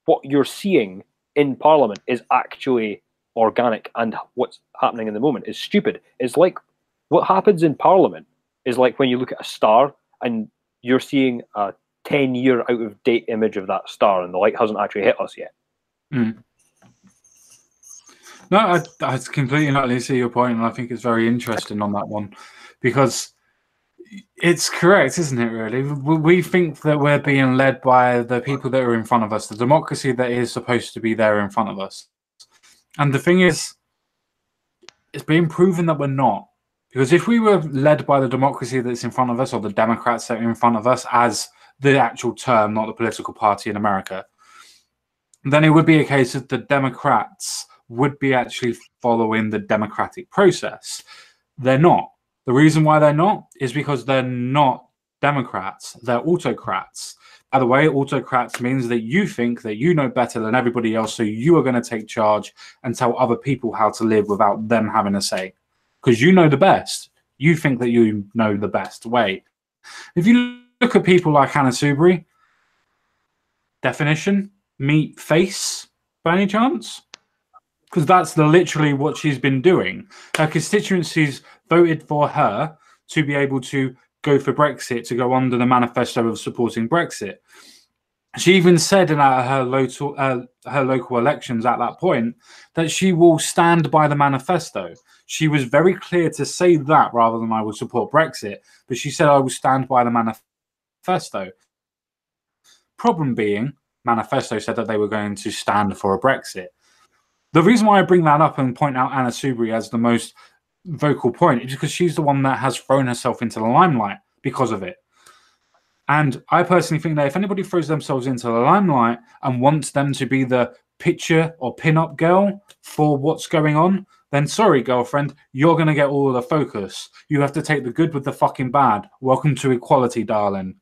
what you're seeing in Parliament is actually organic and what's happening in the moment is stupid. It's like what happens in Parliament is like when you look at a star and you're seeing a 10-year out-of-date image of that star and the light hasn't actually hit us yet. No, I completely and utterly see your point, and I think it's very interesting on that one because it's correct, isn't it, really? We think that we're being led by the people that are in front of us, the democracy that is supposed to be there in front of us. And the thing is, it's being proven that we're not. Because if we were led by the democracy that's in front of us, or the Democrats that are in front of us as the actual term, not the political party in America, then it would be a case that the Democrats would be actually following the democratic process. They're not. The reason why they're not is because they're not Democrats. They're autocrats. By the way, autocrats means that you think that you know better than everybody else, so you are going to take charge and tell other people how to live without them having a say. Because you know the best. You think that you know the best way. If you look at people like Hannah Soubry, definition, meet face, by any chance? Because that's literally what she's been doing. Her constituencies voted for her to be able to go for Brexit, to go under the manifesto of supporting Brexit. She even said in her local elections at that point that she will stand by the manifesto. She was very clear to say that rather than I will support Brexit, but she said I will stand by the manifesto. Problem being, manifesto said that they were going to stand for a Brexit. The reason why I bring that up and point out Anna Soubry as the most vocal point is because she's the one that has thrown herself into the limelight because of it. And I personally think that if anybody throws themselves into the limelight and wants them to be the picture or pin-up girl for what's going on, then sorry, girlfriend, you're going to get all of the focus. You have to take the good with the fucking bad. Welcome to equality, darling.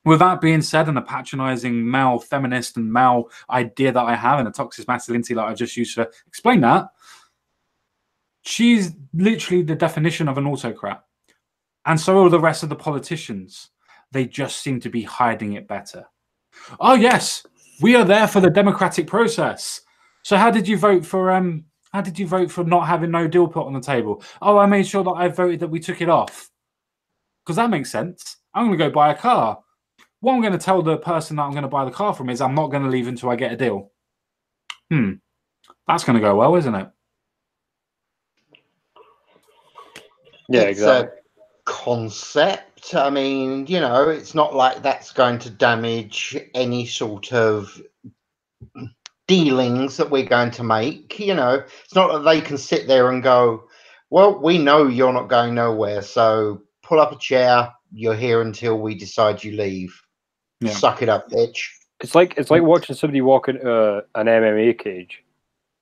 With that being said, and the patronizing male feminist and male idea that I have and the toxic masculinity that I just used to explain that, she's literally the definition of an autocrat. And so are the rest of the politicians. They just seem to be hiding it better. Oh, yes, we are there for the democratic process. So how did you vote for not having no deal put on the table? Oh, I made sure that I voted that we took it off. Because that makes sense. I'm going to go buy a car. What I'm going to tell the person that I'm going to buy the car from is I'm not going to leave until I get a deal. That's going to go well, isn't it? Yeah, it's exactly. A concept. I mean, it's not like that's going to damage any sort of dealings that we're going to make. It's not that they can sit there and go, well, we know you're not going nowhere, so pull up a chair. You're here until we decide you leave. Yeah. Suck it up, bitch. It's like watching somebody walk into an MMA cage,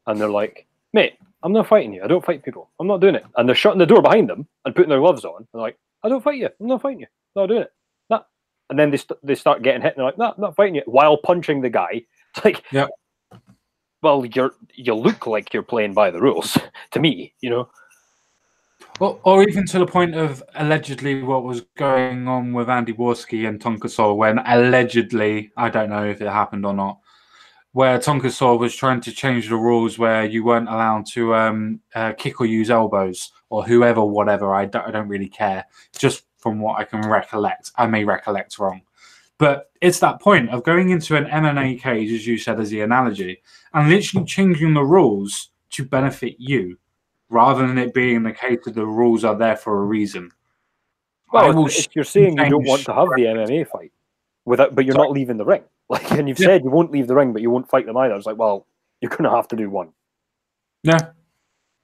and they're like, "Mate, I'm not fighting you. I don't fight people. I'm not doing it." And they're shutting the door behind them and putting their gloves on. They're like, "I don't fight you. I'm not fighting you. Not doing it." Nah. And then they start getting hit, and they're like, "Nah, I'm not fighting you," while punching the guy. It's like, yeah. Well, you look like you're playing by the rules to me, Or even to the point of allegedly what was going on with Andy Warski and Tonka Sol when allegedly, I don't know if it happened or not, where Tonka Sol was trying to change the rules where you weren't allowed to kick or use elbows or whoever, whatever. I don't really care. Just from what I can recollect. I may recollect wrong. But it's that point of going into an MMA cage, as you said, as the analogy, and literally changing the rules to benefit you, rather than it being the case that the rules are there for a reason. Well, if you're saying you don't want to have the MMA fight, but you're not leaving the ring. Like, and you've said you won't leave the ring, but you won't fight them either. It's like, well, you're going to have to do one. Yeah.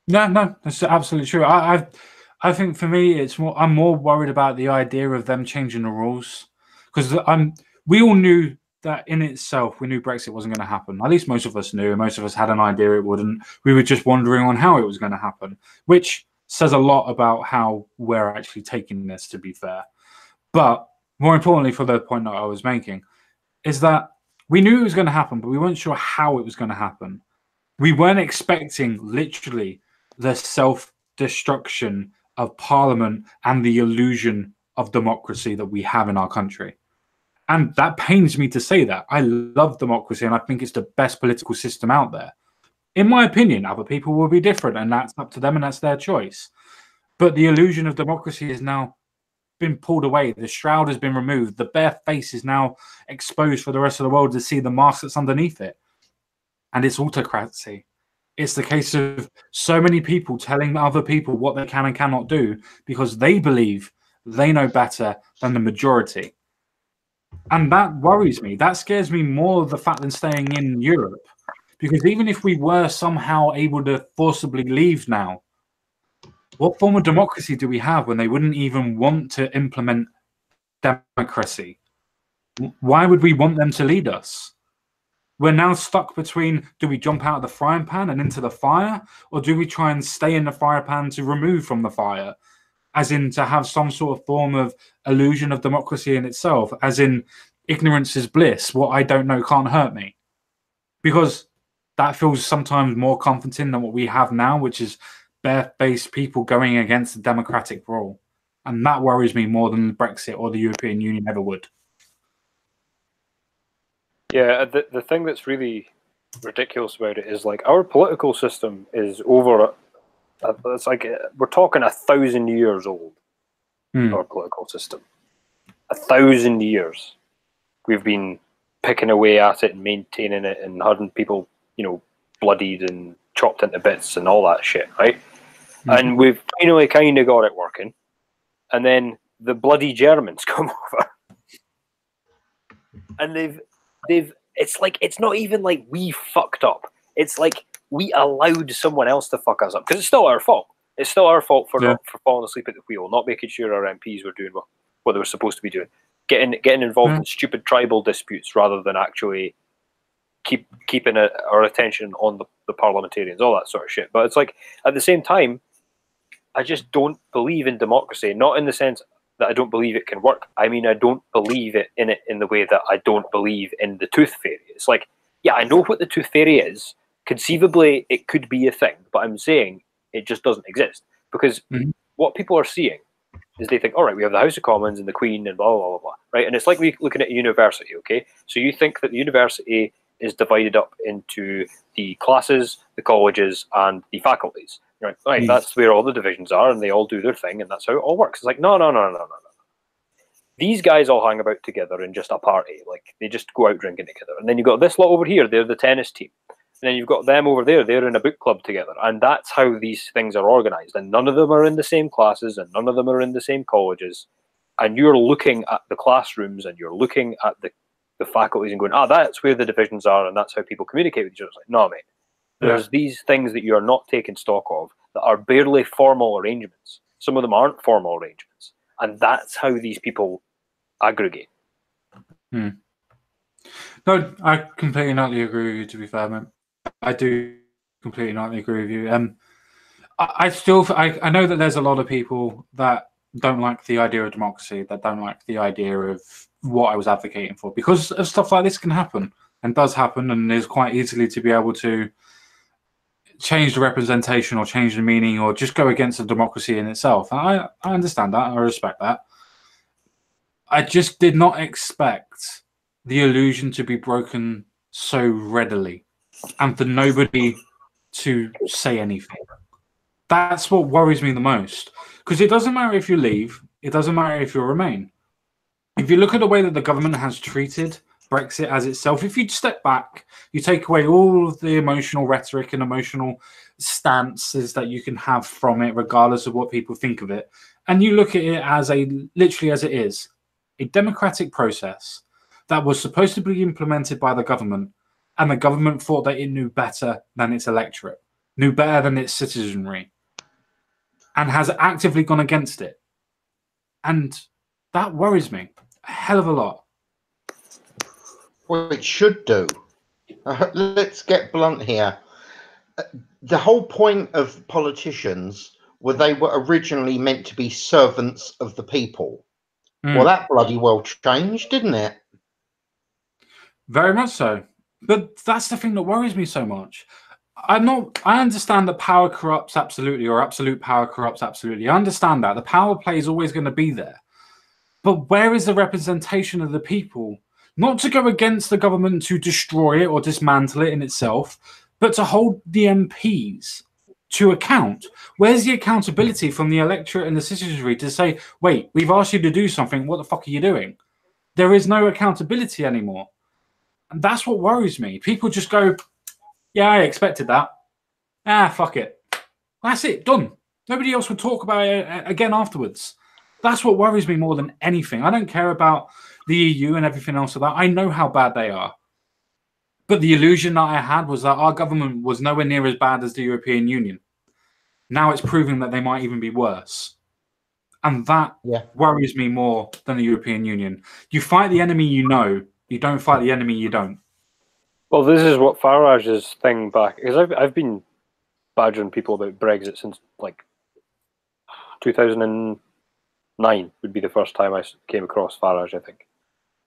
No, that's absolutely true. I think for me, I'm more worried about the idea of them changing the rules, because we all knew that in itself, we knew Brexit wasn't going to happen. At least most of us knew. Most of us had an idea it wouldn't. We were just wondering on how it was going to happen, which says a lot about how we're actually taking this, to be fair. But more importantly, for the point that I was making, is that we knew it was going to happen, but we weren't sure how it was going to happen. We weren't expecting literally the self-destruction of Parliament and the illusion of democracy that we have in our country. And that pains me to say that. I love democracy and I think it's the best political system out there. In my opinion, other people will be different and that's up to them and that's their choice. But the illusion of democracy has now been pulled away. The shroud has been removed. The bare face is now exposed for the rest of the world to see the mask that's underneath it. And it's autocracy. It's the case of so many people telling other people what they can and cannot do because they believe they know better than the majority. And that worries me. That scares me more of the fact than staying in Europe. Because even if we were somehow able to forcibly leave now, what form of democracy do we have when they wouldn't even want to implement democracy? Why would we want them to lead us? We're now stuck between, do we jump out of the frying pan and into the fire? Or do we try and stay in the fire pan to remove from the fire? As in to have some sort of form of illusion of democracy in itself, as in ignorance is bliss. What I don't know can't hurt me. Because that feels sometimes more comforting than what we have now, which is bare-faced people going against the democratic rule. And that worries me more than Brexit or the European Union ever would. Yeah, the thing that's really ridiculous about it is like our political system is over. It's like we're talking 1,000 years old. Our political system, 1,000 years. We've been picking away at it and maintaining it and having people, bloodied and chopped into bits and all that shit, right? And we've finally kind of got it working. And then the bloody Germans come over, and they've. It's like it's not even like we fucked up. It's like we allowed someone else to fuck us up because it's still our fault. It's still our fault for falling asleep at the wheel, not making sure our MPs were doing what they were supposed to be doing, getting involved in stupid tribal disputes rather than actually keeping our attention on the parliamentarians, all that sort of shit. But it's like at the same time, I just don't believe in democracy. Not in the sense that I don't believe it can work. I mean, I don't believe in it in the way that I don't believe in the tooth fairy. It's like, yeah, I know what the tooth fairy is. Conceivably, it could be a thing, but I'm saying it just doesn't exist. Because what people are seeing is they think, all right, we have the House of Commons and the Queen and blah, blah, blah, blah, right? And it's like looking at a university, okay? So you think that the university is divided up into the classes, the colleges, and the faculties. Right, that's where all the divisions are, and they all do their thing, and that's how it all works. It's like, no. These guys all hang about together in just a party. Like, they just go out drinking together. And then you've got this lot over here, they're the tennis team. And then you've got them over there, they're in a book club together. And that's how these things are organized. And none of them are in the same classes, and none of them are in the same colleges. And you're looking at the classrooms, and you're looking at the faculties and going, that's where the divisions are, and that's how people communicate with each other. It's like, no, mate. There's these things that you're not taking stock of that are barely formal arrangements. Some of them aren't formal arrangements. And that's how these people aggregate. No, I completely not agree with you, to be fair, man. I do completely not agree with you. I know that there's a lot of people that don't like the idea of democracy, that don't like the idea of what I was advocating for, because of stuff like this can happen and does happen, and is quite easily to be able to change the representation or change the meaning or just go against the democracy in itself. I understand that. I respect that. I just did not expect the illusion to be broken so readily and for nobody to say anything. That's what worries me the most. Because it doesn't matter if you leave. It doesn't matter if you remain. If you look at the way that the government has treated Brexit as itself, if you step back, you take away all of the emotional rhetoric and emotional stances that you can have from it, regardless of what people think of it, and you look at it as literally as it is, a democratic process that was supposed to be implemented by the government, and the government thought that it knew better than its electorate, knew better than its citizenry, and has actively gone against it. And that worries me a hell of a lot. Well, it should do. Let's get blunt here. The whole point of politicians were they were originally meant to be servants of the people. Well, that bloody well changed, didn't it? Very much so. But that's the thing that worries me so much. I understand that power corrupts absolutely, or absolute power corrupts absolutely. I understand that. The power play is always going to be there. But where is the representation of the people? Not to go against the government to destroy it or dismantle it in itself, but to hold the MPs to account. Where's the accountability from the electorate and the citizenry to say, wait, we've asked you to do something, what the fuck are you doing? There is no accountability anymore. And that's what worries me. People just go, yeah, I expected that. Fuck it. That's it, done. Nobody else would talk about it again afterwards. That's what worries me more than anything. I don't care about the EU and everything else of that. I know how bad they are. But the illusion that I had was that our government was nowhere near as bad as the European Union. Now it's proving that they might even be worse. And that worries me more than the European Union. You fight the enemy you know. You don't fight the enemy you don't. Well, this is what Farage's thing back... Because I've been badgering people about Brexit since, like, 2009 would be the first time I came across Farage, I think.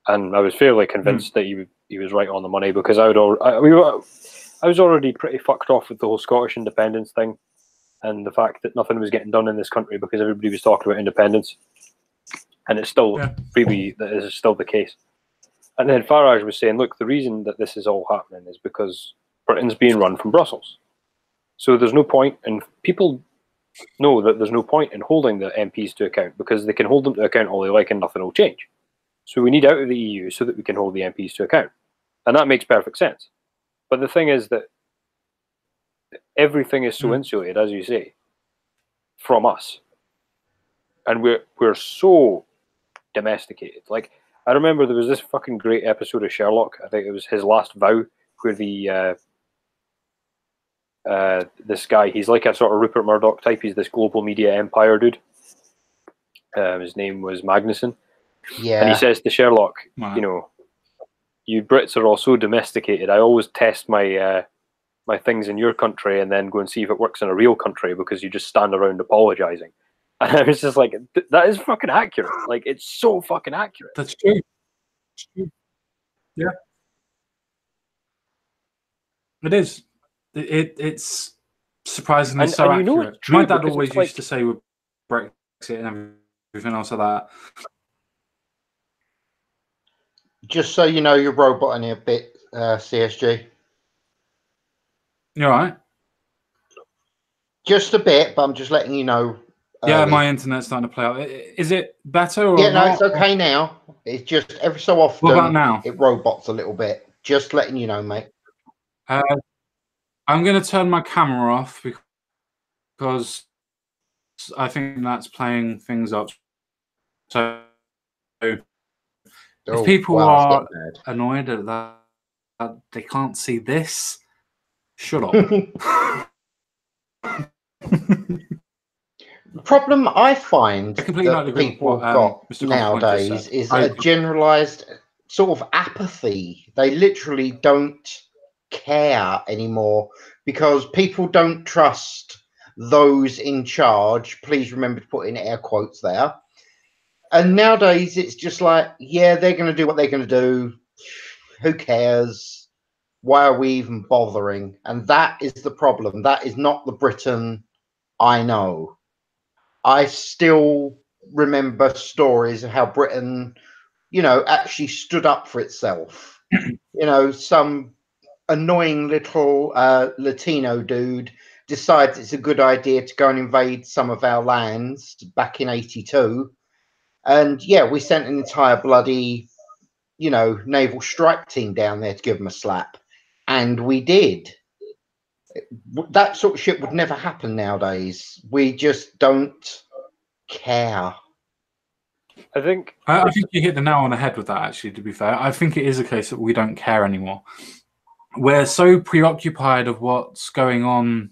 And I was fairly convinced that he was right on the money, because I was already pretty fucked off with the whole Scottish independence thing and the fact that nothing was getting done in this country because everybody was talking about independence. And it's still really, that is still the case. And then Farage was saying, look, the reason that this is all happening is because Britain's being run from Brussels. So there's no point, and people know that there's no point in holding the MPs to account, because they can hold them to account all they like and nothing will change. So we need out of the EU so that we can hold the MPs to account. And that makes perfect sense. But the thing is that everything is so insulated, as you say, from us. And we're so domesticated. Like, I remember there was this fucking great episode of Sherlock, I think it was His Last Vow, where the this guy, he's like a sort of Rupert Murdoch type, he's this global media empire dude. His name was Magnuson. Yeah. And he says to Sherlock, you know, you Brits are all so domesticated. I always test my my things in your country and then go and see if it works in a real country, because you just stand around apologizing. And I was just like, that is fucking accurate. Like, it's so fucking accurate. That's true. It's true. Yeah. It is. It's surprisingly so accurate. You know, it's true, my dad always used to say with Brexit and everything else like that. Just so you know, you're roboting a bit, CSG. You all right? Just a bit, but I'm just letting you know. Yeah, my internet's starting to play out. Is it better or no, not? it's okay now. It's just every so often what about now? It robots a little bit. Just letting you know, mate. I'm going to turn my camera off because I think that's playing things up. So if people are annoyed at that they can't see this, shut up. The problem I find that people got nowadays is a generalized sort of apathy. They literally don't care anymore because people don't trust those in charge. Please remember to put in air quotes there. And nowadays it's just like, yeah, they're going to do what they're going to do. Who cares? Why are we even bothering? And that is the problem. That is not the Britain I know. I still remember stories of how Britain, you know, actually stood up for itself. You know, some annoying little Latino dude decides it's a good idea to go and invade some of our lands back in '82. And yeah, we sent an entire bloody, you know, naval strike team down there to give them a slap. And we did. That sort of shit would never happen nowadays. We just don't care. I think you hit the nail on the head with that, actually, to be fair. I think it is a case that we don't care anymore. We're so preoccupied of what's going on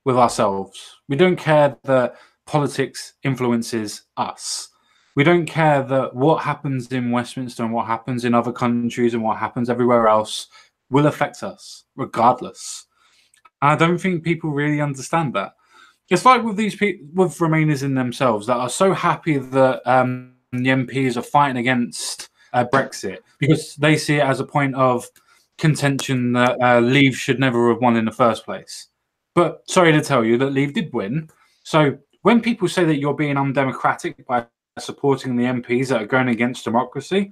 with ourselves. We don't care that politics influences us. We don't care that what happens in Westminster and what happens in other countries and what happens everywhere else will affect us, regardless. I don't think people really understand that. It's like with these people, with Remainers in themselves, that are so happy that the MPs are fighting against Brexit because they see it as a point of contention that Leave should never have won in the first place. But sorry to tell you that Leave did win. So when people say that you're being undemocratic by supporting the MPs that are going against democracy,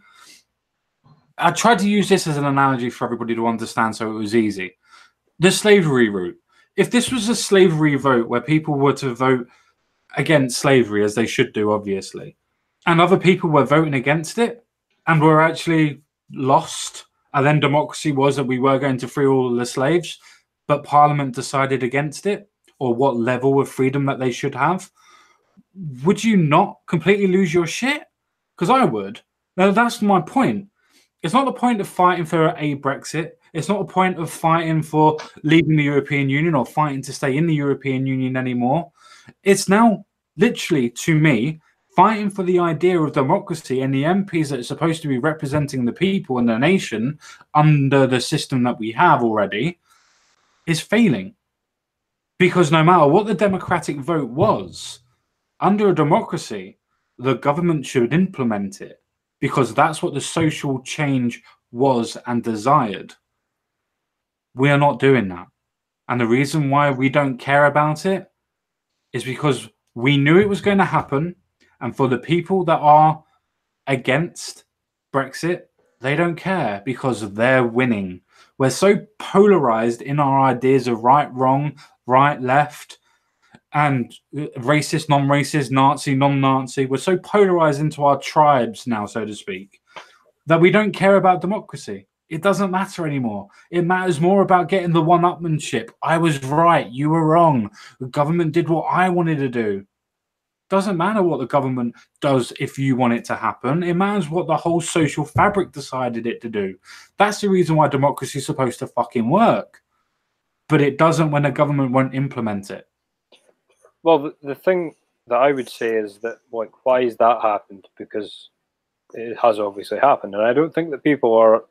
I tried to use this as an analogy for everybody to understand so it was easy. The slavery route. If this was a slavery vote where people were to vote against slavery, as they should do, obviously, and other people were voting against it and were actually lost, and then democracy was that we were going to free all the slaves, but Parliament decided against it, or what level of freedom that they should have, would you not completely lose your shit? Because I would. Now, that's my point. It's not the point of fighting for a Brexit. It's not a point of fighting for leaving the European Union or fighting to stay in the European Union anymore. It's now, literally, to me, fighting for the idea of democracy and the MPs that are supposed to be representing the people and the nation under the system that we have already is failing. Because no matter what the democratic vote was, under a democracy, the government should implement it because that's what the social change was and desired. We are not doing that. And the reason why we don't care about it is because we knew it was going to happen. And for the people that are against Brexit, they don't care because they're winning. We're so polarized in our ideas of right, wrong, right, left, and racist, non-racist, Nazi, non-Nazi. We're so polarized into our tribes now, so to speak, that we don't care about democracy. It doesn't matter anymore. It matters more about getting the one-upmanship. I was right, you were wrong. The government did what I wanted to do. Doesn't matter what the government does if you want it to happen. It matters what the whole social fabric decided it to do. That's the reason why democracy is supposed to fucking work. But it doesn't when the government won't implement it. Well, the thing that I would say is that, like, why has that happened? Because it has obviously happened. And I don't think that people are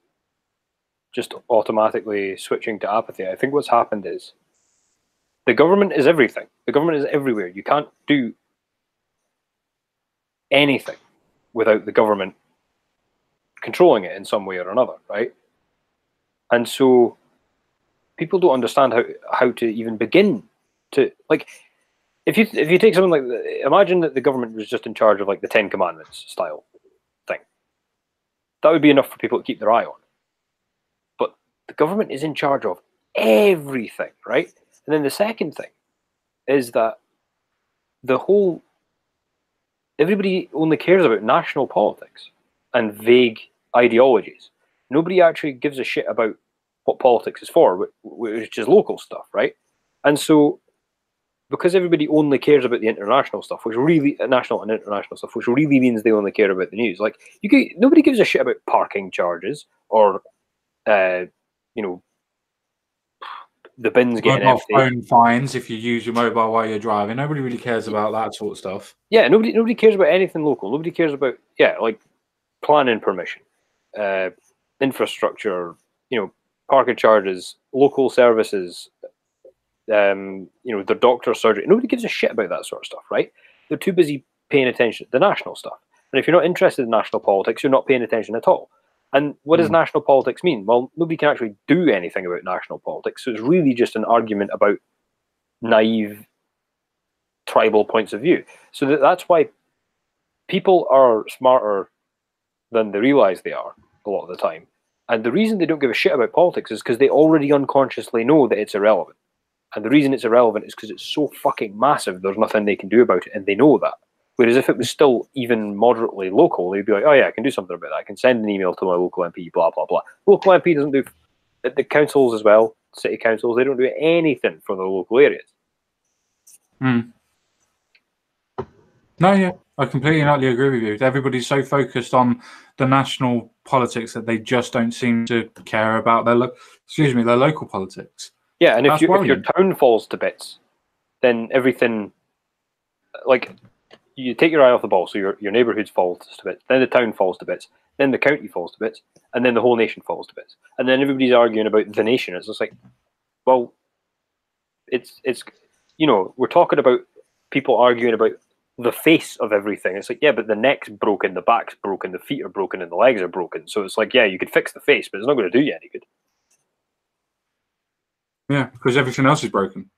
just automatically switching to apathy. I think what's happened is the government is everything. The government is everywhere. You can't do anything without the government controlling it in some way or another, right? And so people don't understand how to even begin to, like, if you take something like, imagine that the government was just in charge of like the 10 Commandments style thing. That would be enough for people to keep their eye on. But the government is in charge of everything, right? And then the second thing is that everybody only cares about national politics and vague ideologies. Nobody actually gives a shit about what politics is for, which is local stuff, right? And so, because everybody only cares about the international stuff, national and international stuff, which really means they only care about the news. Like, nobody gives a shit about parking charges or, the bins getting empty. Phone fines if you use your mobile while you're driving. Nobody really cares about that sort of stuff. Yeah, nobody cares about anything local. Nobody cares about like planning permission, infrastructure, parking charges, local services. Their doctor surgery. Nobody gives a shit about that sort of stuff, right? They're too busy paying attention to the national stuff. And if you're not interested in national politics, you're not paying attention at all. And what does national politics mean? Well, nobody can actually do anything about national politics. So it's really just an argument about naive tribal points of view. So that's why people are smarter than they realize they are a lot of the time. And the reason they don't give a shit about politics is because they already unconsciously know that it's irrelevant. And the reason it's irrelevant is because it's so fucking massive, there's nothing they can do about it, and they know that. Whereas if it was still even moderately local, they'd be like, oh yeah, I can do something about that. I can send an email to my local MP, blah, blah, blah. Local MP doesn't do, the councils as well, city councils, they don't do anything for the local areas. No, yeah, I completely and utterly agree with you. Everybody's so focused on the national politics that they just don't seem to care about their their local politics. Yeah, and if That's your worrying. town falls to bits, then everything, like, you take your eye off the ball, so your neighbourhood falls to bits, then the town falls to bits, then the county falls to bits, and then the whole nation falls to bits, and then everybody's arguing about the nation. It's just like, well, it's we're talking about people arguing about the face of everything. It's like, yeah, but the neck's broken, the back's broken, the feet are broken, and the legs are broken. So it's like, yeah, you could fix the face, but it's not going to do you any good. Yeah, because everything else is broken.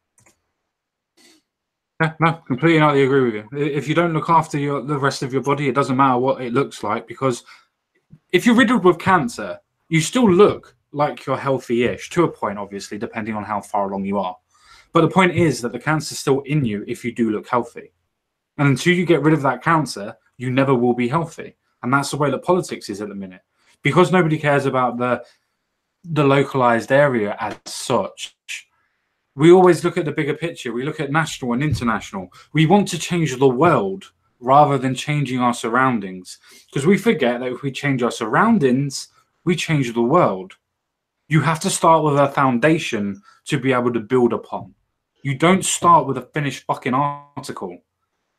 Yeah, no, completely and utterly agree with you. If you don't look after the rest of your body, it doesn't matter what it looks like, because if you're riddled with cancer, you still look like you're healthy-ish, to a point, obviously, depending on how far along you are. But the point is that the cancer's still in you if you do look healthy. And until you get rid of that cancer, you never will be healthy. And that's the way that politics is at the minute. Because nobody cares about the localized area as such, we always look at the bigger picture. We look at national and international. We want to change the world rather than changing our surroundings. Because we forget that if we change our surroundings, we change the world. You have to start with a foundation to be able to build upon. You don't start with a finished fucking article.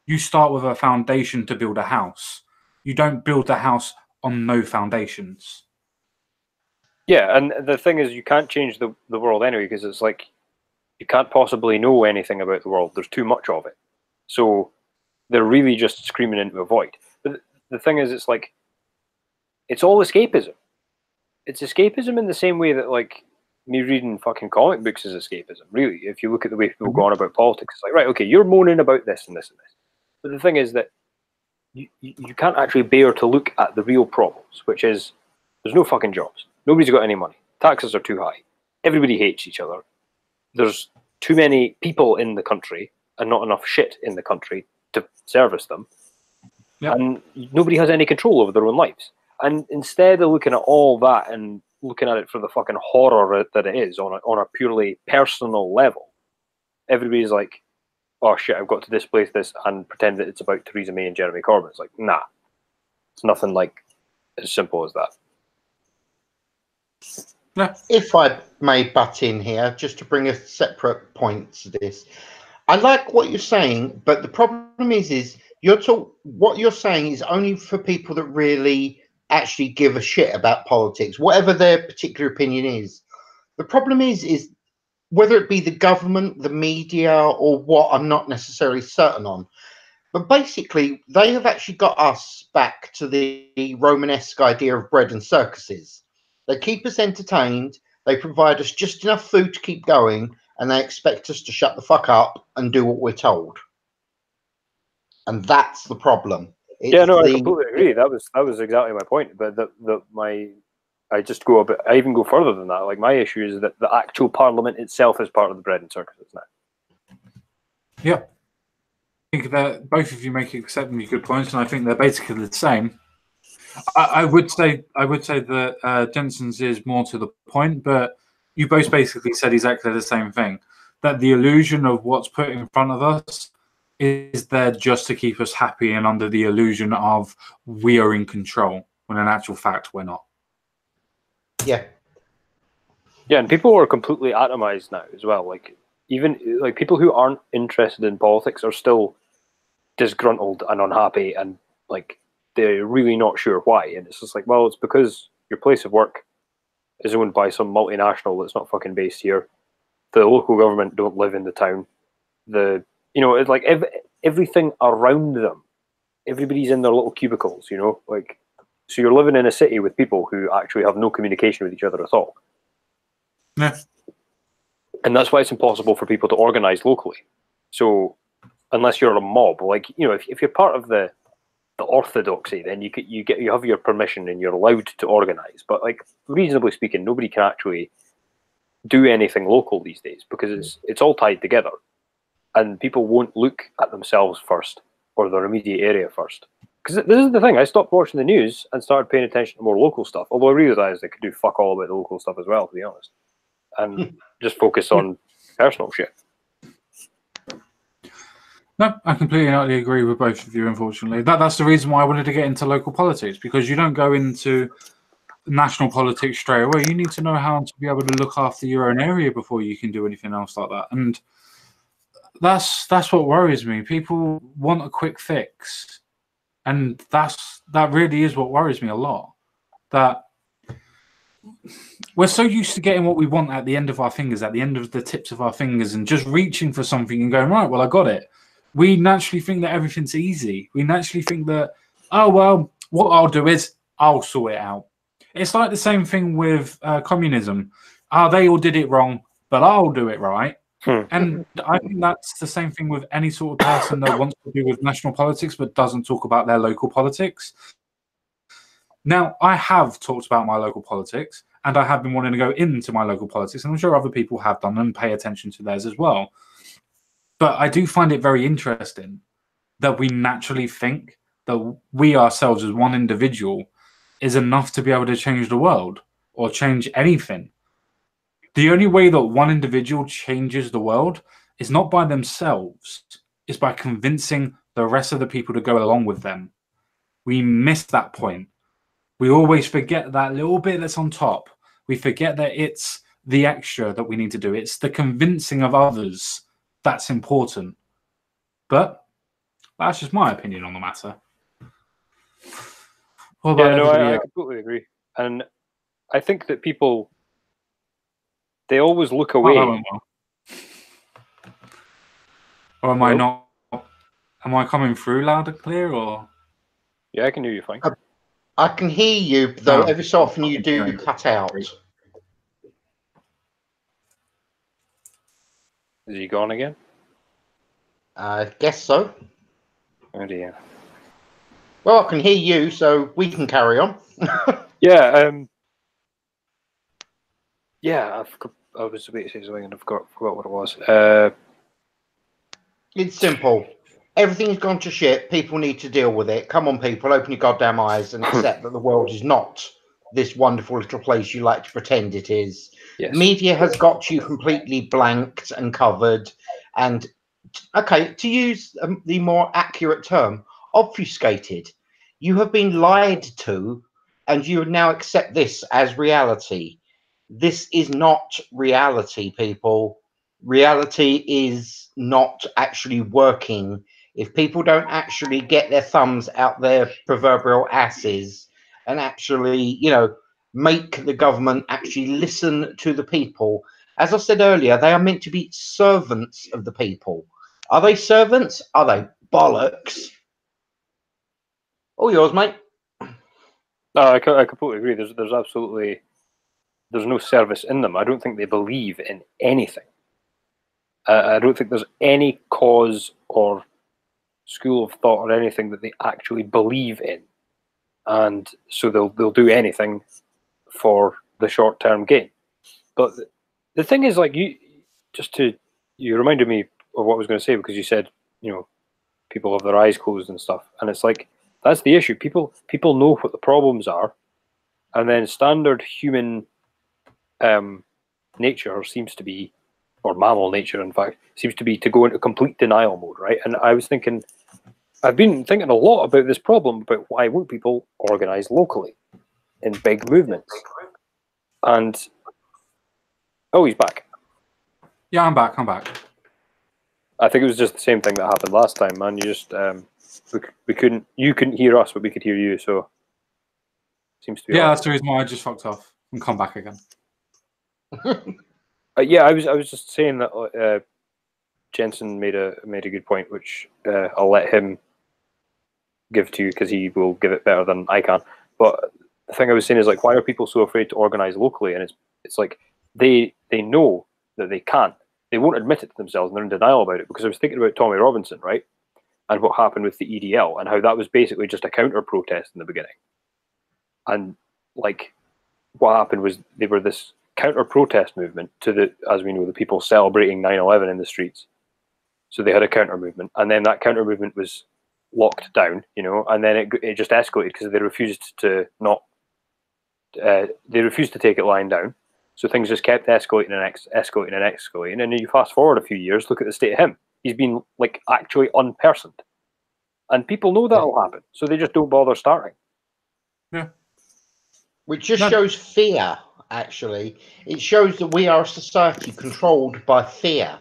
You start with a foundation to build a house. You don't build a house on no foundations. Yeah, and the thing is, you can't change the world anyway, because it's like, you can't possibly know anything about the world. There's too much of it. So they're really just screaming into a void. But the thing is, it's like, it's all escapism. It's escapism in the same way that, like, me reading fucking comic books is escapism, really. If you look at the way people go on about politics, it's like, right, okay, you're moaning about this and this and this. But the thing is that you can't actually bear to look at the real problems, which is, there's no fucking jobs. Nobody's got any money. Taxes are too high. Everybody hates each other. There's too many people in the country and not enough shit in the country to service them. Yep. And nobody has any control over their own lives. And instead of looking at all that and looking at it for the fucking horror that it is on a purely personal level, everybody's like, oh shit, I've got to displace this and pretend that it's about Theresa May and Jeremy Corbyn. It's like, nah. It's nothing like as simple as that. Yeah. If I may butt in here, just to bring a separate point to this, I like what you're saying, but the problem is what you're saying is only for people that really actually give a shit about politics, whatever their particular opinion is. The problem is whether it be the government, the media, or what, I'm not necessarily certain on. But basically, they have actually got us back to the Romanesque idea of bread and circuses. They keep us entertained, they provide us just enough food to keep going, and they expect us to shut the fuck up and do what we're told. And that's the problem. Yeah, no, I completely agree. That was exactly my point. But I just go a bit. I even go further than that. Like, my issue is that the actual parliament itself is part of the bread and circuses now. Yeah, I think that both of you make exceptionally good points, and I think they're basically the same. I would say that Jenson's is more to the point, but you both basically said exactly the same thing. That the illusion of what's put in front of us is there just to keep us happy and under the illusion of we are in control, when in actual fact we're not. Yeah. Yeah, and people are completely atomized now as well. Like, even like people who aren't interested in politics are still disgruntled and unhappy, and like they're really not sure why. And it's just like, well, it's because your place of work is owned by some multinational that's not fucking based here. The local government don't live in the town. It's like everything around them. Everybody's in their little cubicles, like, so you're living in a city with people who actually have no communication with each other at all. Yeah. And that's why it's impossible for people to organize locally. So unless you're a mob, like, if you're part of the orthodoxy, then you have your permission and you're allowed to organize. But, like, reasonably speaking, nobody can actually do anything local these days because it's all tied together, and people won't look at themselves first or their immediate area first. Because this is the thing, I stopped watching the news and started paying attention to more local stuff, although I realized I could do fuck all about the local stuff as well, to be honest, and just focus on personal shit. No, I completely and utterly agree with both of you, unfortunately. That's the reason why I wanted to get into local politics, because you don't go into national politics straight away. You need to know how to be able to look after your own area before you can do anything else like that. And that's what worries me. People want a quick fix. And that really is what worries me a lot. That we're so used to getting what we want at the end of our fingers, at the end of the tips of our fingers, and just reaching for something and going, right, well, I got it. We naturally think that everything's easy. We naturally think that, oh, well, what I'll do is I'll sort it out. It's like the same thing with communism. They all did it wrong, but I'll do it right. And I think that's the same thing with any sort of person that wants to do with national politics but doesn't talk about their local politics. Now, I have talked about my local politics, and I have been wanting to go into my local politics, and I'm sure other people have done and pay attention to theirs as well. But I do find it very interesting that we naturally think that we ourselves as one individual is enough to be able to change the world or change anything. The only way that one individual changes the world is not by themselves, it's by convincing the rest of the people to go along with them. We miss that point. We always forget that little bit that's on top. We forget that it's the extra that we need to do. It's the convincing of others that's important. But that's just my opinion on the matter. What about I completely agree. And I think that people, they always look away. That went well. Or am I not? Am I coming through loud and clear? Or yeah, I can hear you fine. I can hear you, though every so often you do cut out. Is he gone again? I guess so. Oh dear. Well, I can hear you, so we can carry on. Yeah, I was about to say something and I forgot what it was. It's simple. Everything's gone to shit. People need to deal with it. Come on, people, open your goddamn eyes and accept that the world is not this wonderful little place you like to pretend it is. Yes. Media has got you completely blanked and covered. And, okay, to use the more accurate term, obfuscated. You have been lied to, and you now accept this as reality. This is not reality, people. Reality is not actually working. If people don't actually get their thumbs out their proverbial asses and actually, make the government actually listen to the people. As I said earlier, they are meant to be servants of the people. Are they servants? Are they bollocks? All yours, mate. No, I completely agree. There's no service in them. I don't think they believe in anything. I don't think there's any cause or school of thought or anything that they actually believe in, and so they'll do anything for the short term gain. But the thing is, like, you reminded me of what I was going to say, because you said people have their eyes closed and stuff, and it's like that's the issue. People know what the problems are, and then standard human nature seems to be, or mammal nature, in fact, seems to be to go into complete denial mode, right? And I've been thinking a lot about this problem, about why won't people organize locally in big movements? And oh, he's back. Yeah, I'm back. I think it was just the same thing that happened last time, man. You just you couldn't hear us, but we could hear you. So seems to be. Yeah, that's the reason why I just fucked off and come back again. Yeah, I was just saying that Jenson made a good point, which I'll let him give to you because he will give it better than I can. But the thing I was saying is, like, why are people so afraid to organize locally? And it's like they know that they can't. They won't admit it to themselves, and they're in denial about it. Because I was thinking about Tommy Robinson, right, and what happened with the EDL, and how that was basically just a counter protest in the beginning. And like, what happened was they were this counter protest movement to as we know, the people celebrating 9/11 in the streets. So they had a counter movement, and then that counter movement was locked down, and then it just escalated because they refused to take it lying down. So things just kept escalating and escalating. And then you fast forward a few years, look at the state of him. He's been like actually unpersoned, and people know that'll happen, so they just don't bother starting. Yeah. Which just shows fear, actually. It shows that we are a society controlled by fear.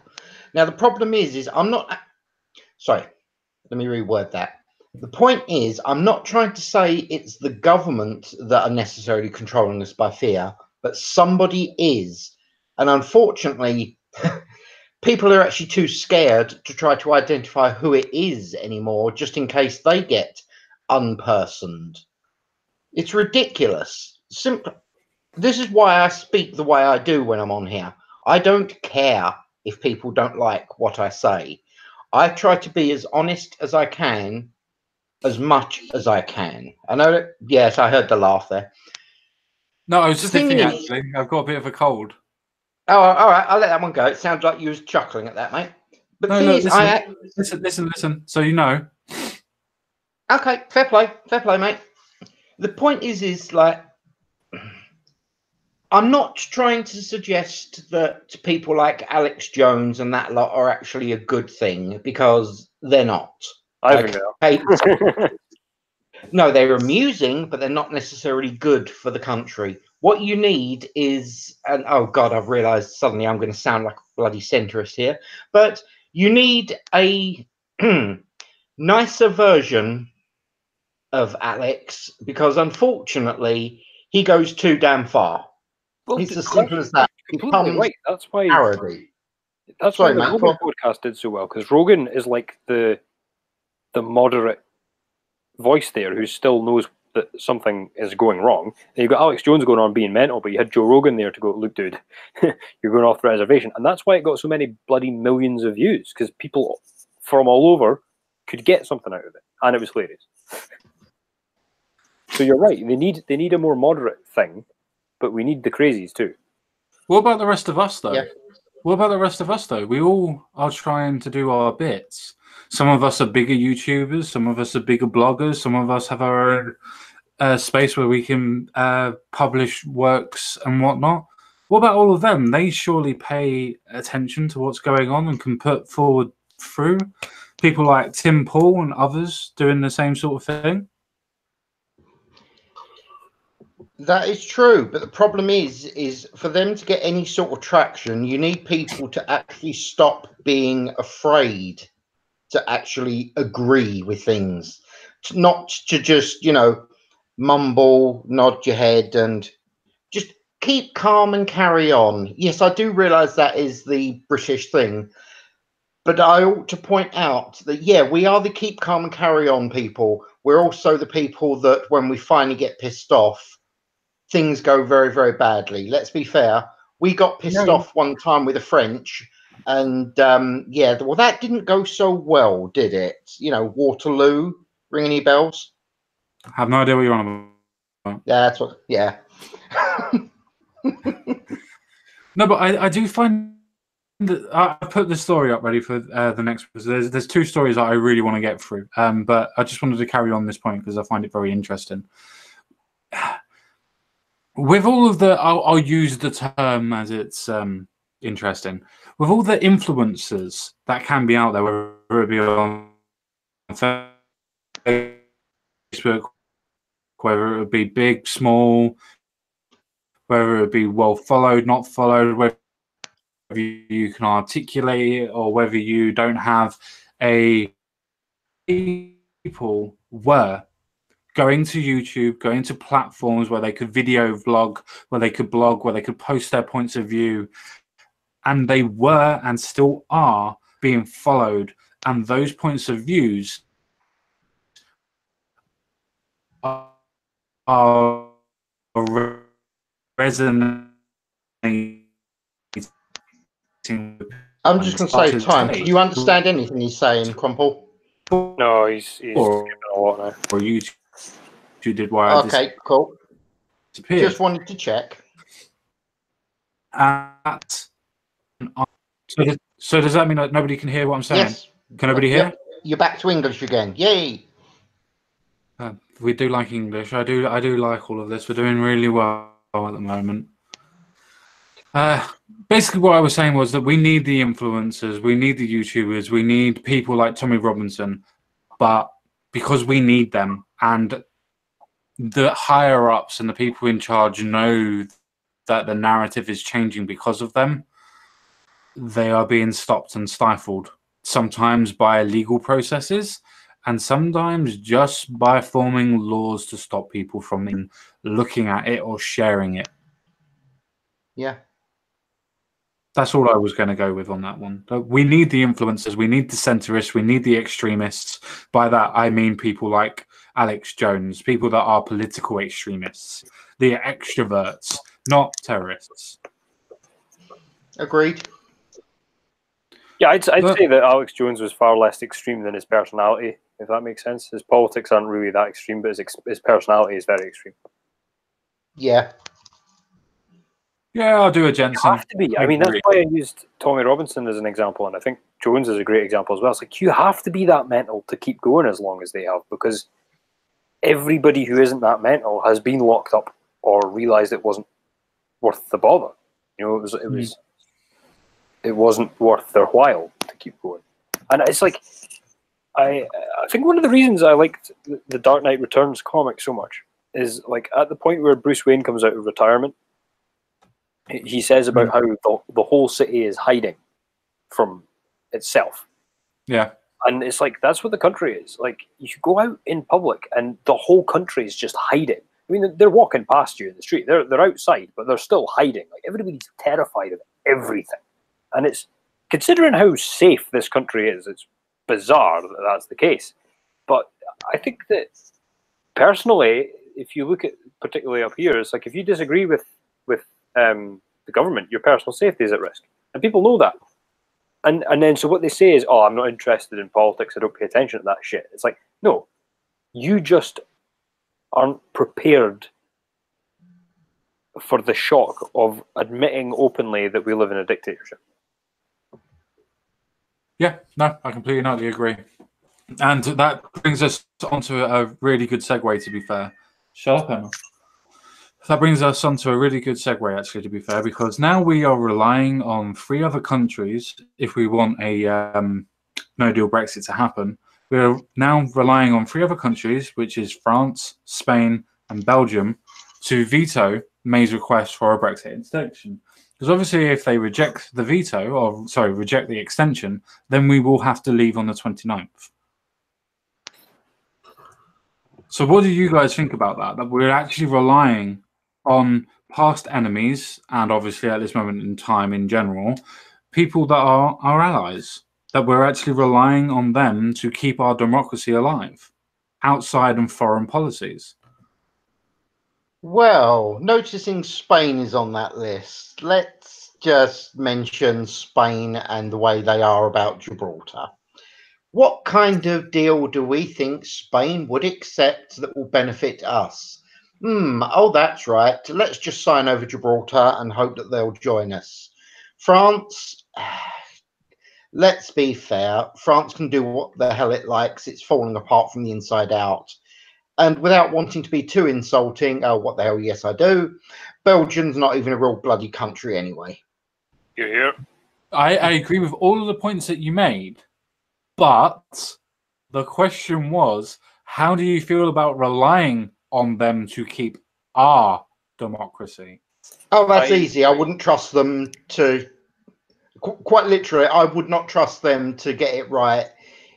Now, the problem is I'm not... Sorry, let me reword that. The point is, I'm not trying to say it's the government that are necessarily controlling us by fear, but somebody is. And unfortunately, people are actually too scared to try to identify who it is anymore, just in case they get unpersoned. It's ridiculous. This is why I speak the way I do when I'm on here. I don't care if people don't like what I say. I try to be as honest as I can, as much as I can. I know that, yes, I heard the laugh there. No, I was The thing sniffing, is- actually. I've got a bit of a cold. Oh, all right, I'll let that one go. It sounds like you was chuckling at that, mate. But the No, thing look, is, listen. So you know. Okay, fair play, mate. The point is like, I'm not trying to suggest that people like Alex Jones and that lot are actually a good thing, because they're not. I think they are. No, they're amusing, but they're not necessarily good for the country. What you need is, and oh God, I've realised suddenly I'm going to sound like a bloody centrist here, but you need a nicer version of Alex, because unfortunately he goes too damn far. Well, It's as simple as that. completely right. That's why. Parody. That's Sorry, why the mate, Rogan podcast did so well, because Rogan is like the moderate voice there who still knows that something is going wrong. And you've got Alex Jones going on being mental, but you had Joe Rogan there to go, look, dude, you're going off the reservation. And that's why it got so many bloody millions of views, because people from all over could get something out of it, and it was hilarious. So you're right. They need a more moderate thing, but we need the crazies too. What about the rest of us, though? Yeah. What about the rest of us, though? We all are trying to do our bits. Some of us are bigger YouTubers. Some of us are bigger bloggers. Some of us have our own space where we can publish works and whatnot. What about all of them? They surely pay attention to what's going on and can put forward through. People like Tim Paul and others doing the same sort of thing. That is true, but the problem is for them to get any sort of traction, you need people to actually stop being afraid to actually agree with things, not to just, mumble, nod your head, and just keep calm and carry on. Yes, I do realise that is the British thing, but I ought to point out that, yeah, we are the keep calm and carry on people. We're also the people that when we finally get pissed off, things go very, very badly. Let's be fair. We got pissed off one time with the French, and yeah, well, that didn't go so well, did it? Waterloo, ring any bells? I have no idea what you're on about. Yeah, that's what. Yeah. No, but I do find that I put the story up ready for the next. There's two stories that I really want to get through, but I just wanted to carry on this point because I find it very interesting. With all of the, I'll use the term as it's interesting. With all the influencers that can be out there, whether it be on Facebook, whether it be big, small, whether it be well followed, not followed, whether you can articulate it or whether you don't have a people were going to YouTube, going to platforms where they could video vlog, where they could blog, where they could post their points of view. And they were and still are being followed. And those points of views are resonating. I'm just going to save time. Can you understand anything he's saying, Crumple? No, he's skipping a lot now. Or YouTube did why okay, cool. Disappeared. Just wanted to check. So does that mean that nobody can hear what I'm saying? Yes. Can nobody hear? Yep. You're back to English again. Yay! We do like English. I do like all of this. We're doing really well at the moment. Basically, what I was saying was that we need the influencers, we need the YouTubers, we need people like Tommy Robinson, but because we need them and the higher ups and the people in charge know that the narrative is changing because of them, they are being stopped and stifled, sometimes by legal processes and sometimes just by forming laws to stop people from looking at it or sharing it. Yeah. That's all I was going to go with on that one. We need the influencers, we need the centrists, we need the extremists. By that, I mean people like Alex Jones, people that are political extremists, the extroverts, not terrorists. Agreed. Yeah, I'd say that Alex Jones was far less extreme than his personality, if that makes sense. His politics aren't really that extreme, but his personality is very extreme. Yeah. Yeah, I'll do a Jenson. You have to be. I mean, that's why I used Tommy Robinson as an example, and I think Jones is a great example as well. It's like you have to be that mental to keep going as long as they have, because everybody who isn't that mental has been locked up or realised it wasn't worth the bother. You know, it wasn't worth their while to keep going. And it's like I think one of the reasons I liked the Dark Knight Returns comic so much is like at the point where Bruce Wayne comes out of retirement, he says about how the whole city is hiding from itself. Yeah. And it's like, that's what the country is. Like, you go out in public and the whole country is just hiding. I mean, they're walking past you in the street. They're outside, but they're still hiding. Like, everybody's terrified of everything. And it's, considering how safe this country is, it's bizarre that that's the case. But I think that, personally, if you look at, particularly up here, it's like, if you disagree with the government, your personal safety is at risk. And people know that. And then so what they say is, oh, I'm not interested in politics, I don't pay attention to that shit. It's like, no, you just aren't prepared for the shock of admitting openly that we live in a dictatorship. Yeah, no, I completely not agree. And that brings us onto a really good segue, to be fair. Shut up, Emma. That brings us onto a really good segue, actually, to be fair, because now we are relying on 3 other countries if we want a no-deal Brexit to happen. We're now relying on 3 other countries, which is France, Spain, and Belgium, to veto May's request for a Brexit extension. Because obviously, if they reject the reject the extension, then we will have to leave on the 29th. So what do you guys think about that? That we're actually relying on past enemies, and obviously at this moment in time in general, people that are our allies, that we're actually relying on them to keep our democracy alive, outside and foreign policies. Well, noticing Spain is on that list, let's just mention Spain and the way they are about Gibraltar. What kind of deal do we think Spain would accept that will benefit us? Oh, that's right. Let's just sign over Gibraltar and hope that they'll join us. France, let's be fair. France can do what the hell it likes. It's falling apart from the inside out. And without wanting to be too insulting, oh, what the hell, yes, I do. Belgium's not even a real bloody country anyway. You're here. I agree with all of the points that you made, but the question was, how do you feel about relying on them to keep our democracy? Oh, that's easy. I wouldn't trust them to, quite literally, I would not trust them to get it right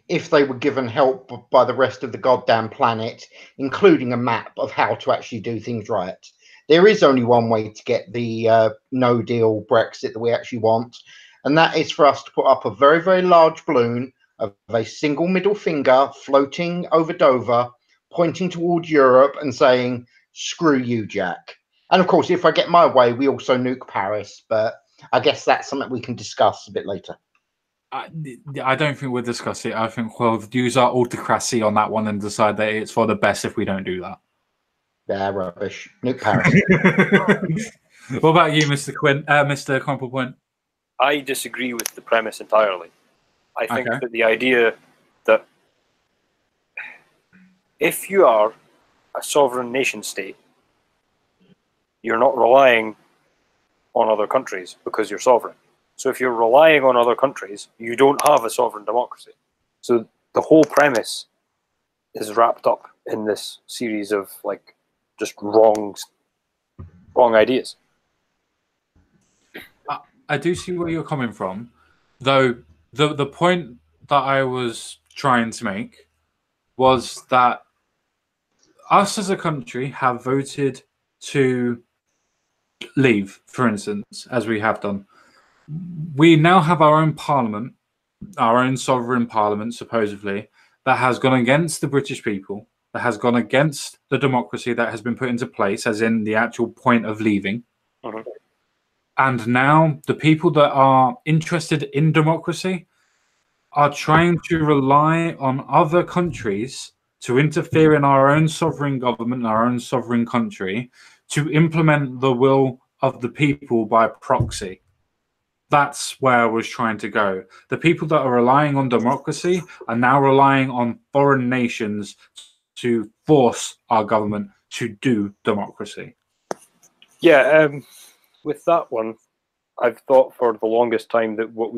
if they were given help by the rest of the goddamn planet, including a map of how to actually do things right. There is only one way to get the no-deal Brexit that we actually want, and that is for us to put up a very, very large balloon of a single middle finger floating over Dover, pointing towards Europe and saying, screw you, Jack. And of course, if I get my way, we also nuke Paris, but I guess that's something we can discuss a bit later. I don't think we'll discuss it. I think we'll use our autocracy on that one and decide that it's for the best if we don't do that. Yeah, rubbish. Nuke Paris. What about you, Mr. Crumplepoint? I disagree with the premise entirely. I think that the idea that if you are a sovereign nation state, you're not relying on other countries because you're sovereign. So if you're relying on other countries, you don't have a sovereign democracy. So the whole premise is wrapped up in this series of like just wrong ideas. I do see where you're coming from, though the point that I was trying to make was that us as a country have voted to leave, for instance, as we have done. We now have our own parliament, our own sovereign parliament, supposedly, that has gone against the British people, that has gone against the democracy that has been put into place, as in the actual point of leaving. Mhm. And now the people that are interested in democracy are trying to rely on other countries to interfere in our own sovereign government, our own sovereign country, to implement the will of the people by proxy. That's where I was trying to go. The people that are relying on democracy are now relying on foreign nations to force our government to do democracy. Yeah, with that one, I've thought for the longest time that what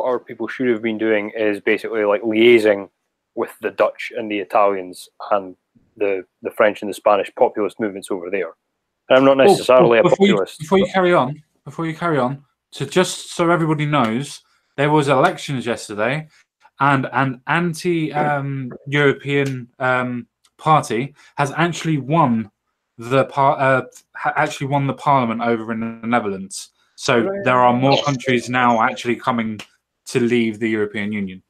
our people should have been doing is basically like liaising with the Dutch and the Italians and the French and the Spanish populist movements over there. And I'm not necessarily a populist. Before you carry on, just so everybody knows, there was elections yesterday, and an anti-European party has actually won the parliament over in the Netherlands. So there are more countries now actually coming to leave the European Union.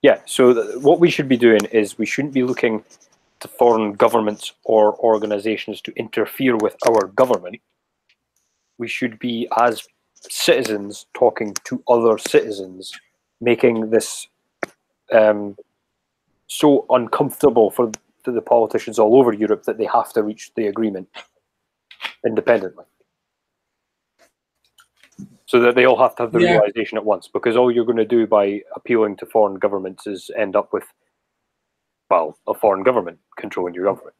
Yeah, so what we should be doing is we shouldn't be looking to foreign governments or organizations to interfere with our government. We should be, as citizens, talking to other citizens, making this so uncomfortable for the politicians all over Europe that they have to reach the agreement independently. So that they all have to have the realization at once, because all you're going to do by appealing to foreign governments is end up with, well, a foreign government controlling your government.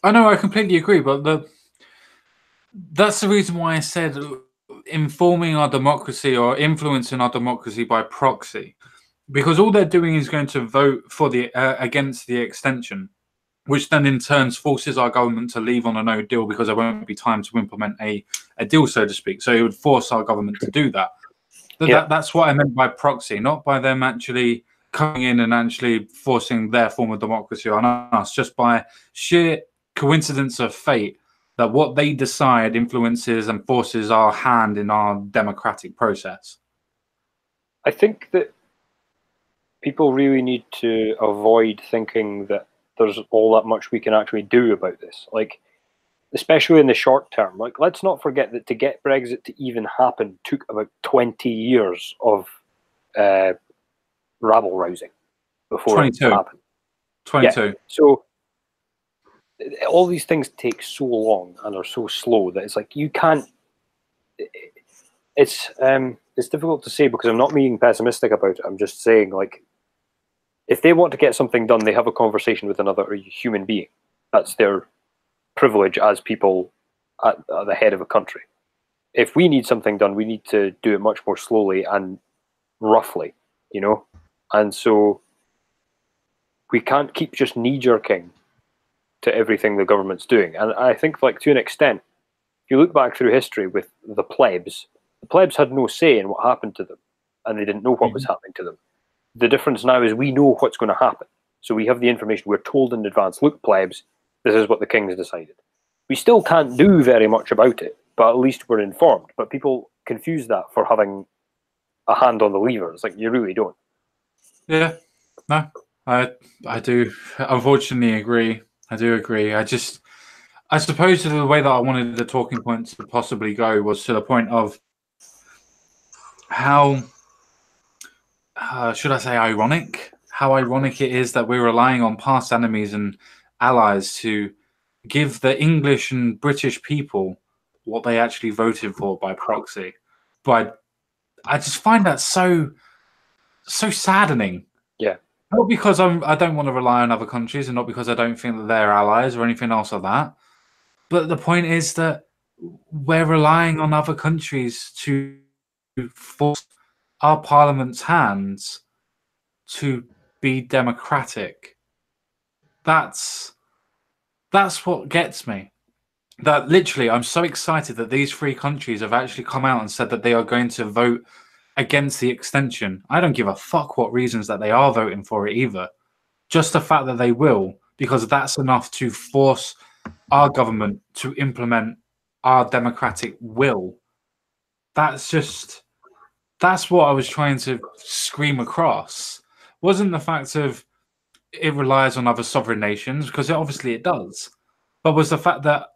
I know, I completely agree, but that's the reason why I said informing our democracy or influencing our democracy by proxy, because all they're doing is going to vote for the against the extension, which then in turn forces our government to leave on a no deal because there won't be time to implement a deal, so to speak. So it would force our government to do that. That's what I meant by proxy, not by them actually coming in and actually forcing their form of democracy on us, just by sheer coincidence of fate that what they decide influences and forces our hand in our democratic process. I think that people really need to avoid thinking that there's all that much we can actually do about this. Like, especially in the short term. Like, let's not forget that to get Brexit to even happen took about 20 years of rabble rousing before it happened. 22. Yeah. So all these things take so long and are so slow that it's like you can't. It's difficult to say because I'm not being pessimistic about it. I'm just saying, like, if they want to get something done, they have a conversation with another human being. That's their privilege as people at the head of a country. If we need something done, we need to do it much more slowly and roughly, you know? And so we can't keep just knee-jerking to everything the government's doing. And I think, like, to an extent, if you look back through history with the plebs had no say in what happened to them, and they didn't know what was happening to them. The difference now is we know what's going to happen. So we have the information. We're told in advance, look, plebs, this is what the king's decided. We still can't do very much about it, but at least we're informed. But people confuse that for having a hand on the lever. It's like, you really don't. Yeah, no, I do unfortunately agree. I do agree. I suppose the way that I wanted the talking points to possibly go was to the point of how, should I say ironic? How ironic it is that we're relying on past enemies and allies to give the English and British people what they actually voted for by proxy. But I just find that so saddening. Yeah. Not because I don't want to rely on other countries, and not because I don't think that they're allies or anything else like that. But the point is that we're relying on other countries to force our parliament's hands to be democratic. That's what gets me. That literally, I'm so excited that these three countries have actually come out and said that they are going to vote against the extension. I don't give a fuck what reasons that they are voting for it either. Just the fact that they will, because that's enough to force our government to implement our democratic will. That's what I was trying to scream across. Wasn't the fact of it relies on other sovereign nations, because obviously it does, but was the fact that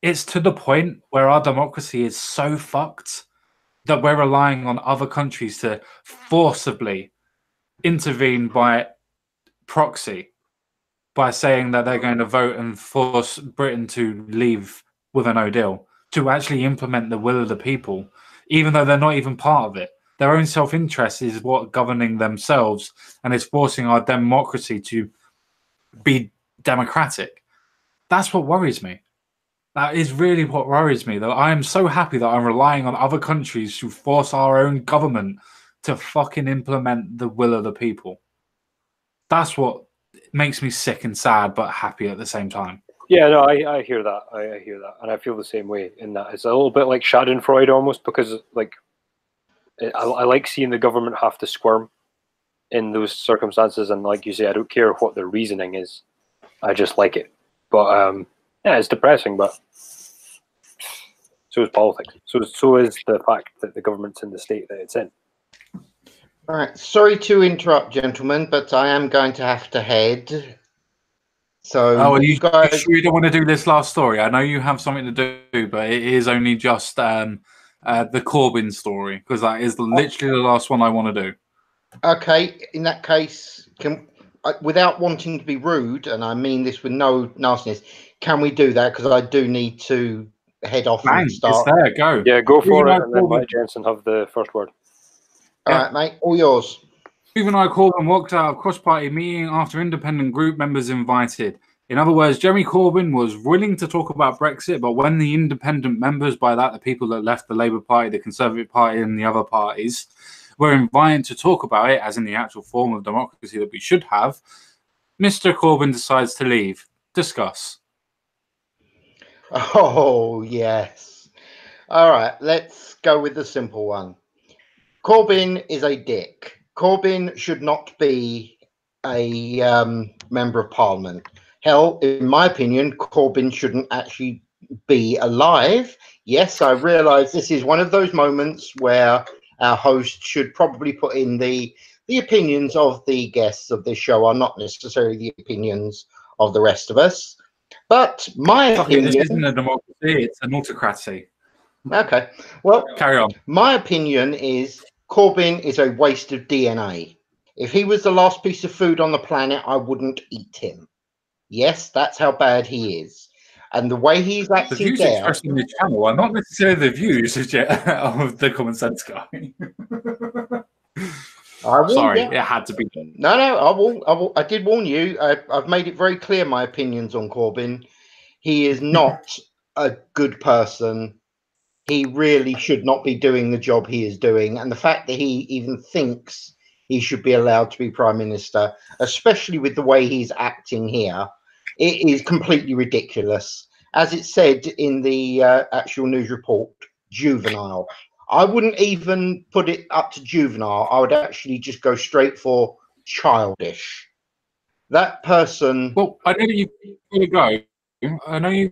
it's to the point where our democracy is so fucked that we're relying on other countries to forcibly intervene by proxy, by saying that they're going to vote and force Britain to leave with a no deal, to actually implement the will of the people, even though they're not even part of it. Their own self-interest is what governing themselves, and is forcing our democracy to be democratic. That's what worries me. That is really what worries me, though. I am so happy that I'm relying on other countries to force our own government to fucking implement the will of the people. That's what makes me sick and sad, but happy at the same time. Yeah, no, I hear that. I hear that, and I feel the same way. In that, it's a little bit like Schadenfreude almost, because like I like seeing the government have to squirm in those circumstances, and like you say, I don't care what the reasoning is. I just like it. But yeah, it's depressing, but so is politics. So is the fact that the government's in the state that it's in. All right. Sorry to interrupt, gentlemen, but I am going to have to head. So you guys, sure you don't want to do this last story? I know you have something to do, but it is only just the Corbyn story, because that is literally the last one I want to do. Okay. In that case, without wanting to be rude, and I mean this with no nastiness, can we do that? Because I do need to head off Bang, and start. it's there, go. Yeah, go for Even it, and then let Jensen have the first word. All right, mate, all yours. Stephen I Corbyn walked out of cross-party meeting after independent group members invited. In other words, Jeremy Corbyn was willing to talk about Brexit, but when the independent members, by that the people that left the Labour Party, the Conservative Party and the other parties, were invited to talk about it, as in the actual form of democracy that we should have, Mr. Corbyn decides to leave. Discuss. Oh, yes. All right, let's go with the simple one. Corbyn is a dick. Corbyn should not be a member of parliament. Hell, in my opinion, Corbyn shouldn't actually be alive. Yes, I realise this is one of those moments where our host should probably put in the opinions of the guests of this show are not necessarily the opinions of the rest of us. But my opinion... This isn't a democracy, it's an autocracy. Okay, well, carry on. My opinion is Corbyn is a waste of DNA. If he was the last piece of food on the planet, I wouldn't eat him. Yes, that's how bad he is. And the way he's acting the views there... expressed on the channel are not necessarily the views of the Common Sense guy. Sorry, it had to be done. No, I did warn you. I've made it very clear my opinions on Corbyn. He is not a good person. He really should not be doing the job he is doing. And the fact that he even thinks he should be allowed to be Prime Minister, especially with the way he's acting here, it is completely ridiculous. As it said in the actual news report, juvenile. I wouldn't even put it up to juvenile. I would actually just go straight for childish. That person... Well, I know that you've got to go. I know you've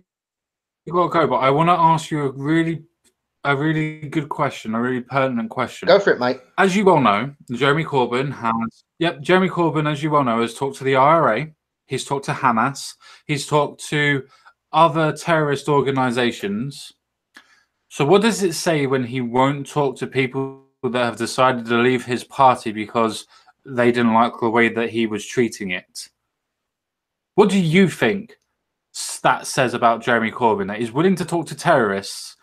got to go, but I want to ask you a really good question, a really pertinent question. Go for it, mate. As you well know, Jeremy Corbyn, as you well know, has talked to the IRA, he's talked to Hamas, he's talked to other terrorist organizations. So what does it say when he won't talk to people that have decided to leave his party because they didn't like the way that he was treating it? What do you think that says about Jeremy Corbyn, that he's willing to talk to terrorists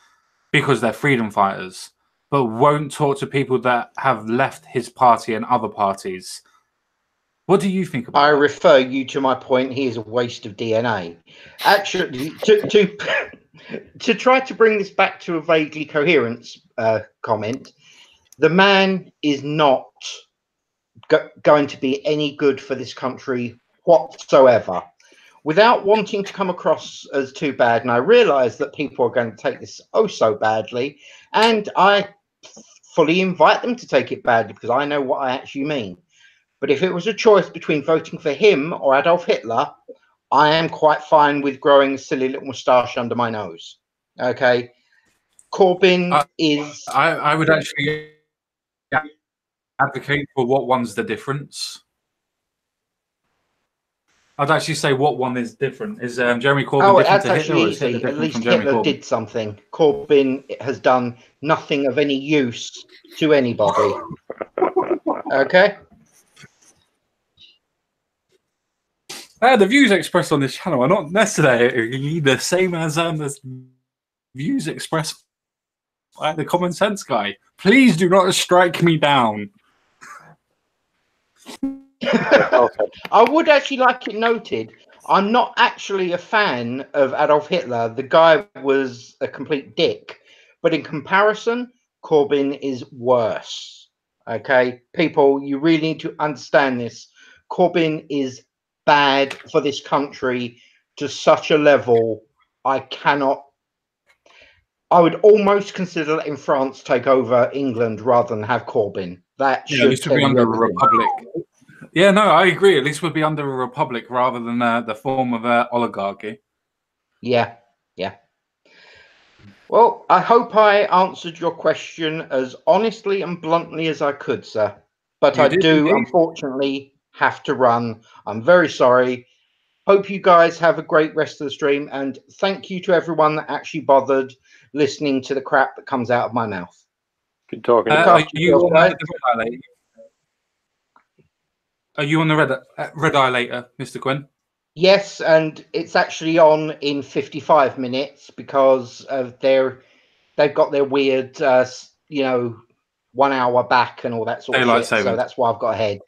because they're freedom fighters, but won't talk to people that have left his party and other parties? What do you think about that? Refer you to my point. He is a waste of DNA. Actually, To try to bring this back to a vaguely coherent comment, the man is not going to be any good for this country whatsoever. Without wanting to come across as too bad, and I realise that people are going to take this oh so badly, and I fully invite them to take it badly because I know what I actually mean. But if it was a choice between voting for him or Adolf Hitler, I am quite fine with growing a silly little moustache under my nose. Okay, Corbyn is. I would actually advocate for what one's the difference. I'd actually say what one is different. Is Jeremy Corbyn different to Hitler, or is Hitler different at least from Jeremy Hitler Corbyn? did something. Corbyn has done nothing of any use to anybody. Okay. The views expressed on this channel are not necessarily the same as the views expressed by the common sense guy. Please do not strike me down. I would actually like it noted, I'm not actually a fan of Adolf Hitler. The guy was a complete dick. But in comparison, Corbyn is worse. Okay, people, you really need to understand this. Corbyn is bad for this country to such a level I cannot. I would almost consider letting France take over England rather than have Corbyn. That should this would tell be you under a everything. republic. Yeah, no, I agree. At least would be under a republic rather than the form of oligarchy. Yeah, yeah. Well, I hope I answered your question as honestly and bluntly as I could, sir. But You I did do, indeed. unfortunately, have to run. I'm very sorry. Hope you guys have a great rest of the stream, and thank you to everyone that actually bothered listening to the crap that comes out of my mouth. Good talking. Look Are after you yourself, on guys. the red eye later? Are you on the red eye later, Mr. Quinn? Yes, and it's actually on in 55 minutes because of they've got their weird, 1 hour back and all that sort of Daylight shit. So savings. that's why I've got ahead.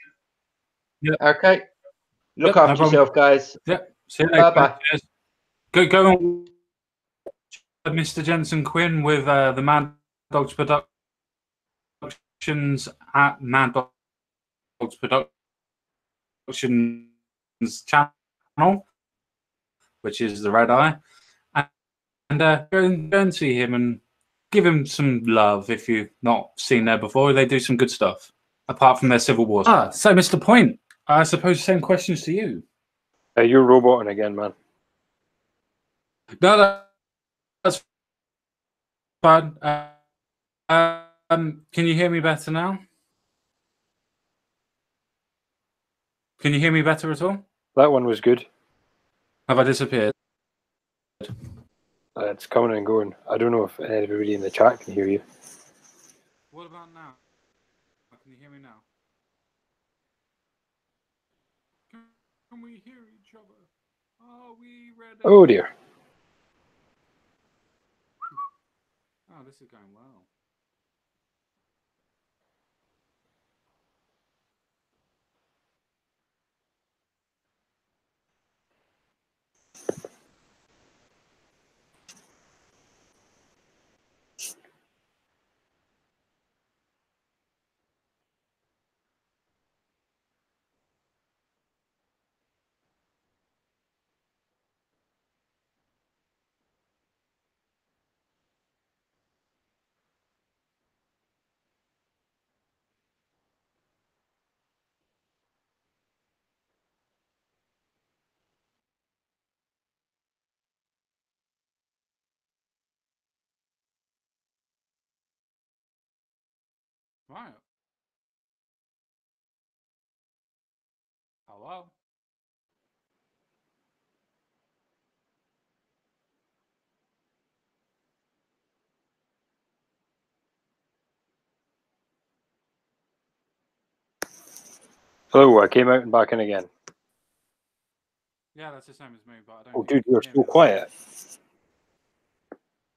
Yep. Okay. Look Yep, no after yourself, guys. Yep. See you later. Bye-bye. Cheers. Go on, Mr. Jenson Quinn with the Mad Dogs Productions at Mad Dogs Productions channel, which is the Red Eye, and go and see him and give him some love if you've not seen there before. They do some good stuff apart from their civil wars. So Mr. Point, I suppose same questions to you. You're roboting again, man. No, that's fine. Can you hear me better now? Can you hear me better at all? That one was good. Have I disappeared? It's coming and going. I don't know if everybody in the chat can hear you. What about now? Can you hear me now? Can we hear each other? Are we ready? Oh dear. Oh, this is going well. Right. Hello? Hello, I came out and back in again. Yeah, that's the same as me, but I don't. Oh, think dude, you're can hear so me. quiet.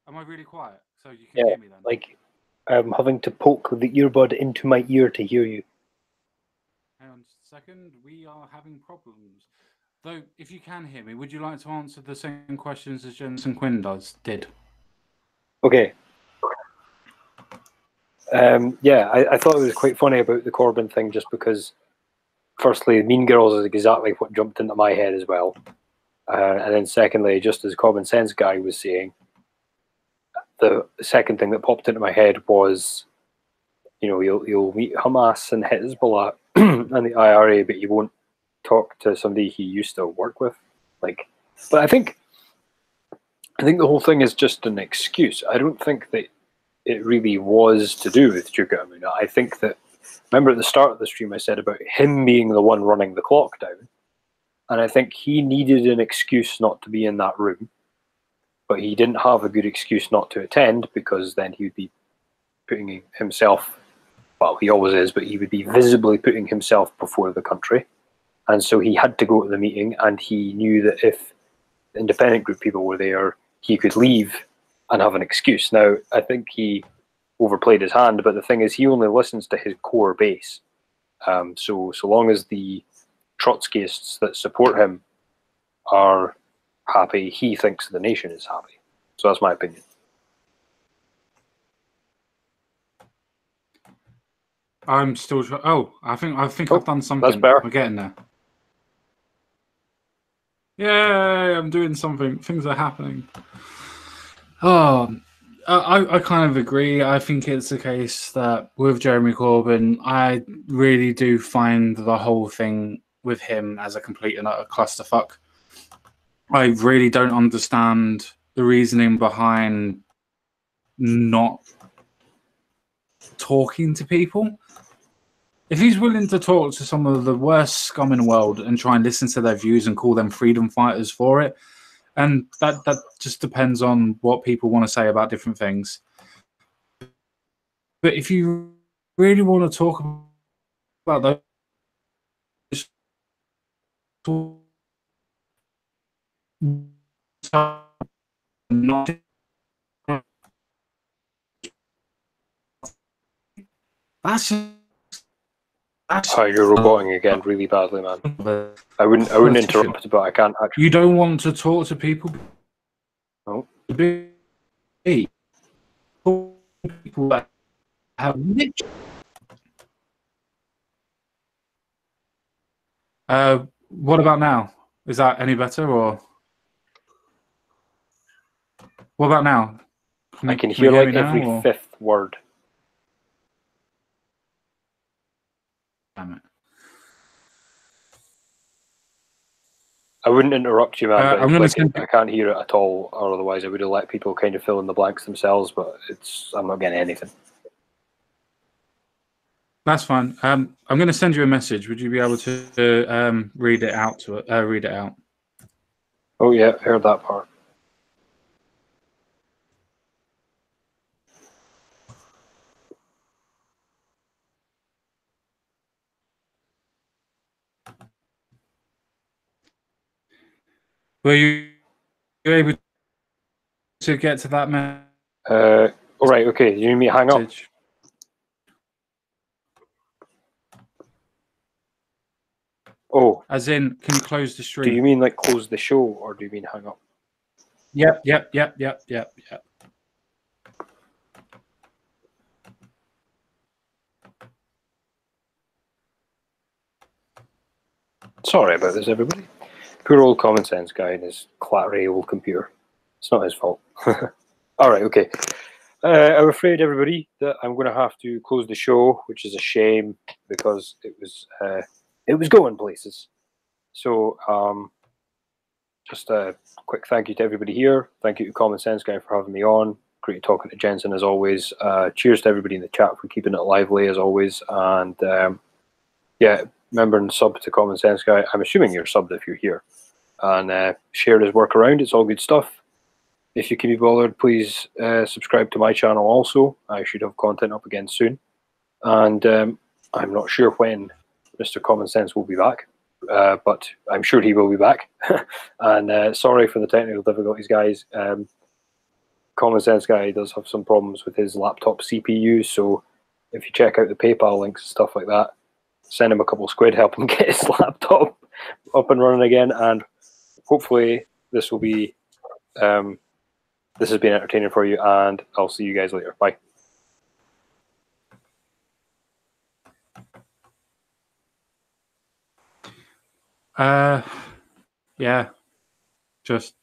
Am I really quiet? So you can Yeah, hear me then? like I'm having to poke the earbud into my ear to hear you. Hang on just a second. We are having problems. Though, if you can hear me, would you like to answer the same questions as Jenson Quinn did? Okay. Yeah, I thought it was quite funny about the Corbyn thing, just because, firstly, Mean Girls is exactly what jumped into my head as well. And then secondly, just as Common Sense Guy was saying, the second thing that popped into my head was, you know, you'll meet Hamas and Hezbollah and the IRA, but you won't talk to somebody he used to work with. Like, but I think the whole thing is just an excuse. I don't think that it really was to do with Duke Amuna. I think that, remember at the start of the stream I said about him being the one running the clock down, and I think he needed an excuse not to be in that room, but he didn't have a good excuse not to attend, because then he would be putting himself, well, he always is, but he would be visibly putting himself before the country. And so he had to go to the meeting, and he knew that if the independent group people were there, he could leave and have an excuse. Now, I think he overplayed his hand, but the thing is, he only listens to his core base. So long as the Trotskyists that support him are happy, he thinks the nation is happy. So that's my opinion. I'm still. Oh, I think I've done something. That's better. We're getting there. Yay! I'm doing something. Things are happening. Oh, I kind of agree. I think it's the case that with Jeremy Corbyn, I really do find the whole thing with him as a complete and utter clusterfuck. I really don't understand the reasoning behind not talking to people. If he's willing to talk to some of the worst scum in the world and try and listen to their views and call them freedom fighters for it, and that just depends on what people want to say about different things. But if you really want to talk about those, not that's Oh, you're roboting again really badly, man. I wouldn't interrupt, but I can't actually. You don't want to talk to people. No. People that have what about now? Is that any better, or what about now? I can hear like every fifth word. Damn it. I wouldn't interrupt you, man. I'm but gonna I can't hear it at all, or otherwise I would have let people kind of fill in the blanks themselves. But I'm not getting anything. That's fine. I'm going to send you a message. Would you be able to read it out? Read it out. Oh yeah, heard that part. Were you able to get to that message? All right. Okay. You need me to hang up? Oh, as in, can you close the stream? Do you mean like close the show, or do you mean hang up? Yep. Sorry about this, everybody. Poor old Common Sense Guy and his clattery old computer. It's not his fault. All right, okay. I'm afraid, everybody, that I'm going to have to close the show, which is a shame because it was going places. So, just a quick thank you to everybody here. Thank you to Common Sense Guy for having me on. Great talking to Jenson as always. Cheers to everybody in the chat for keeping it lively as always. And yeah, remember and sub to Common Sense Guy. I'm assuming you're subbed if you're here. And share his work around. It's all good stuff. If you can be bothered, please subscribe to my channel also. I should have content up again soon. And I'm not sure when Mr. Common Sense will be back. But I'm sure he will be back. And sorry for the technical difficulties, guys. Common Sense Guy does have some problems with his laptop CPU, so if you check out the PayPal links and stuff like that, send him a couple of quid, help him get his laptop up and running again, and hopefully this will be this has been entertaining for you, and I'll see you guys later. Bye. Yeah, just